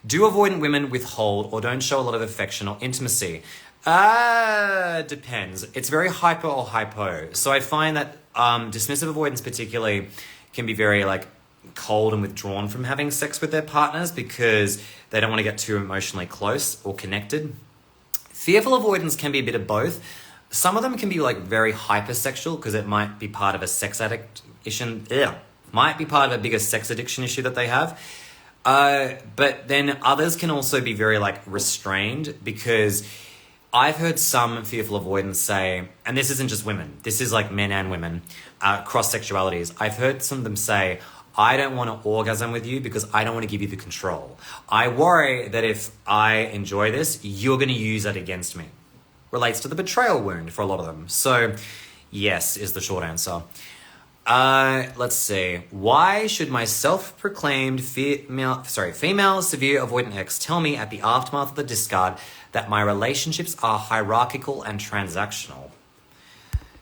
Do avoidant women withhold or don't show a lot of affection or intimacy? Depends. It's very hyper or hypo. So I find that dismissive avoidance particularly can be very like cold and withdrawn from having sex with their partners because they don't want to get too emotionally close or connected. Fearful avoidance can be a bit of both. Some of them can be like very hypersexual because it might be part of a sex addict issue. Might be part of a bigger sex addiction issue that they have. But then others can also be very like restrained, because I've heard some fearful avoidance say, and this isn't just women, this is like men and women, cross sexualities. I've heard some of them say, I don't want to orgasm with you because I don't want to give you the control. I worry that if I enjoy this, you're going to use that against me. Relates to the betrayal wound for a lot of them. So yes is the short answer. Let's see. Why should my self-proclaimed female severe avoidant ex tell me at the aftermath of the discard that my relationships are hierarchical and transactional?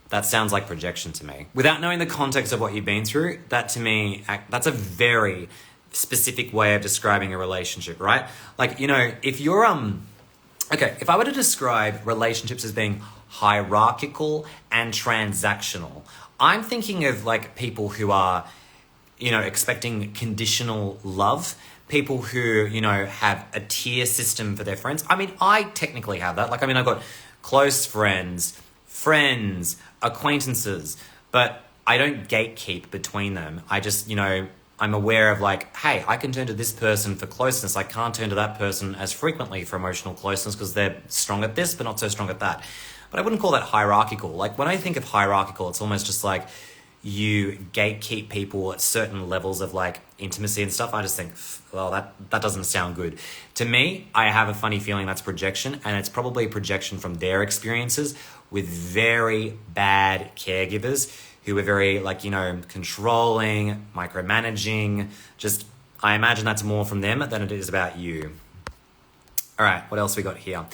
That sounds like projection to me. Without knowing the context of what you've been through, that to me, that's a very specific way of describing a relationship, right? Like, you know, if you're, okay, if I were to describe relationships as being hierarchical and transactional, I'm thinking of like people who are, you know, expecting conditional love, people who, you know, have a tier system for their friends. I mean, I technically have that. Like, I mean, I've got close friends, acquaintances, but I don't gatekeep between them. I just, you know, I'm aware of like, hey, I can turn to this person for closeness. I can't turn to that person as frequently for emotional closeness because they're strong at this, but not so strong at that. But I wouldn't call that hierarchical. Like when I think of hierarchical, it's almost just like you gatekeep people at certain levels of like intimacy and stuff. I just think, well, that doesn't sound good. To me, I have a funny feeling that's projection, and it's probably a projection from their experiences with very bad caregivers who are very like, you know, controlling, micromanaging. Just, I imagine that's more from them than it is about you. All right, what else we got here?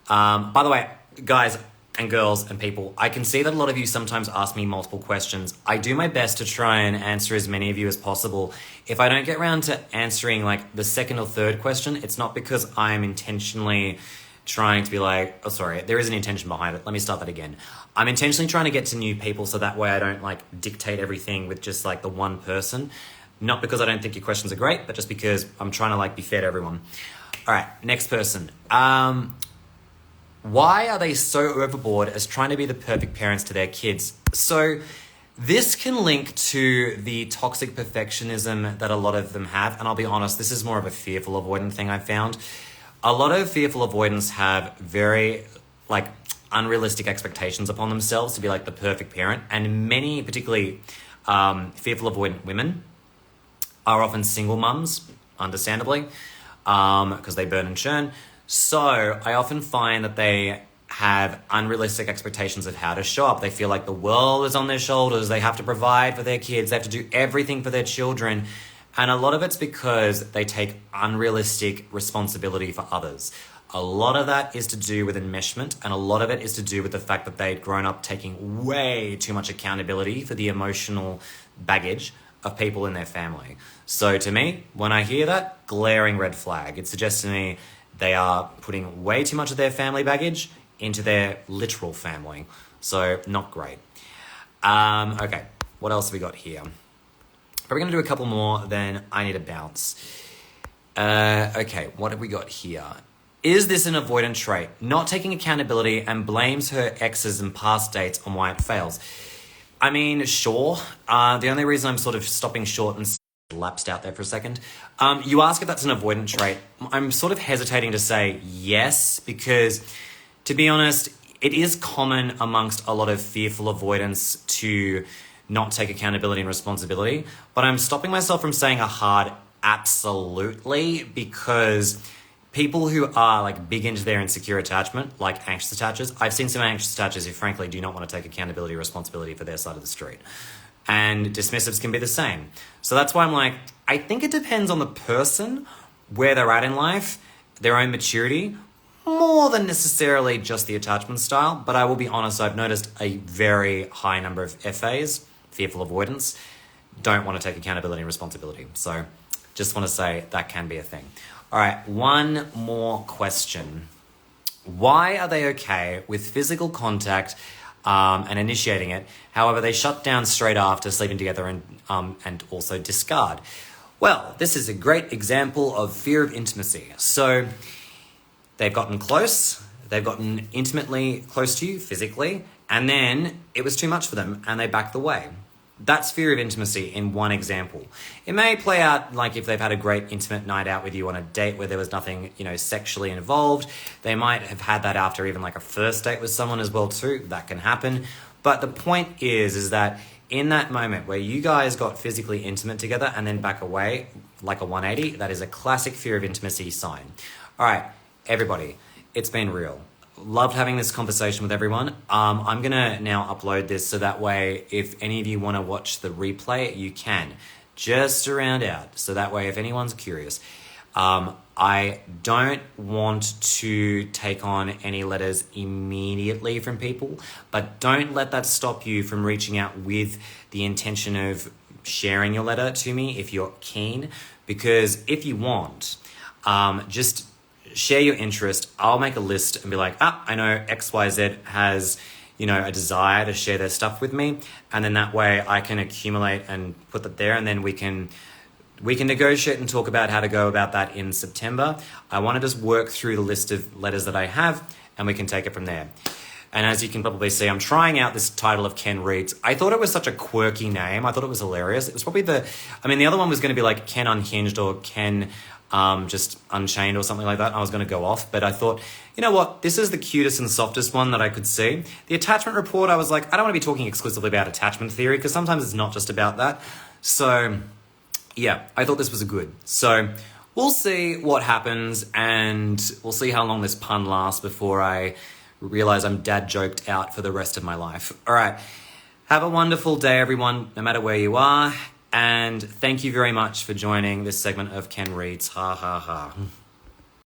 By the way, guys and girls and people, I can see that a lot of you sometimes ask me multiple questions. I do my best to try and answer as many of you as possible. If I don't get around to answering like the second or third question, it's not because I'm intentionally trying to be like, oh, sorry, there is an intention behind it. Let me start that again. I'm intentionally trying to get to new people so that way I don't like dictate everything with just like the one person. Not because I don't think your questions are great, but just because I'm trying to like be fair to everyone. All right, next person. Why are they so overboard as trying to be the perfect parents to their kids? So this can link to the toxic perfectionism that a lot of them have. And I'll be honest, this is more of a fearful avoidant thing I've found. A lot of fearful avoidants have very like unrealistic expectations upon themselves to be like the perfect parent. And many, particularly fearful avoidant women, are often single mums, understandably, because they burn and churn. So I often find that they have unrealistic expectations of how to show up. They feel like the world is on their shoulders. They have to provide for their kids. They have to do everything for their children. And a lot of it's because they take unrealistic responsibility for others. A lot of that is to do with enmeshment, and a lot of it is to do with the fact that they'd grown up taking way too much accountability for the emotional baggage of people in their family. So to me, when I hear that, glaring red flag. It suggests to me they are putting way too much of their family baggage into their literal family. So not great. Okay, what else have we got here? Probably going to do a couple more, then I need a bounce. Okay, what have we got here? Is this an avoidant trait? Not taking accountability and blames her exes and past dates on why it fails. I mean, sure. The only reason I'm sort of stopping short and lapsed out there for a second. You ask if that's an avoidant trait. I'm sort of hesitating to say yes, because to be honest, it is common amongst a lot of fearful avoidants to not take accountability and responsibility. But I'm stopping myself from saying a hard absolutely, because people who are like big into their insecure attachment, like anxious attachers, I've seen some anxious attachers who frankly do not want to take accountability or responsibility for their side of the street. And dismissives can be the same. So that's why I'm like, I think it depends on the person, where they're at in life, their own maturity, more than necessarily just the attachment style. But I will be honest, I've noticed a very high number of FAs, fearful avoidance, don't want to take accountability and responsibility. So just want to say that can be a thing. All right, one more question. Why are they okay with physical contact and initiating it? However, they shut down straight after sleeping together and also discard. Well, this is a great example of fear of intimacy. So they've gotten close, they've gotten intimately close to you physically, and then it was too much for them and they backed away. That's fear of intimacy in one example. It may play out like if they've had a great intimate night out with you on a date where there was nothing, sexually involved. They might have had that after even like a first date with someone as well too. That can happen. But the point is that in that moment where you guys got physically intimate together and then back away like a 180, that is a classic fear of intimacy sign. All right, everybody, it's been real. Loved having this conversation with everyone. I'm going to now upload this so that way if any of you want to watch the replay, you can. Just to round out. So that way if anyone's curious. I don't want to take on any letters immediately from people, but don't let that stop you from reaching out with the intention of sharing your letter to me if you're keen. Because if you want, just share your interest. I'll make a list and be like, I know XYZ has, a desire to share their stuff with me. And then that way I can accumulate and put that there. And then we can negotiate and talk about how to go about that in September. I want to just work through the list of letters that I have and we can take it from there. And as you can probably see, I'm trying out this title of Ken Reads. I thought it was such a quirky name. I thought it was hilarious. It was probably the other one was going to be like Ken Unhinged or Ken just Unchained or something like that. I was going to go off, but I thought, you know what? This is the cutest and softest one that I could see. The attachment report, I was like, I don't want to be talking exclusively about attachment theory because sometimes it's not just about that. So yeah, I thought this was good. So we'll see what happens and we'll see how long this pun lasts before I realize I'm dad joked out for the rest of my life. All right. Have a wonderful day, everyone, no matter where you are. And thank you very much for joining this segment of Ken Reads. Ha, ha, ha.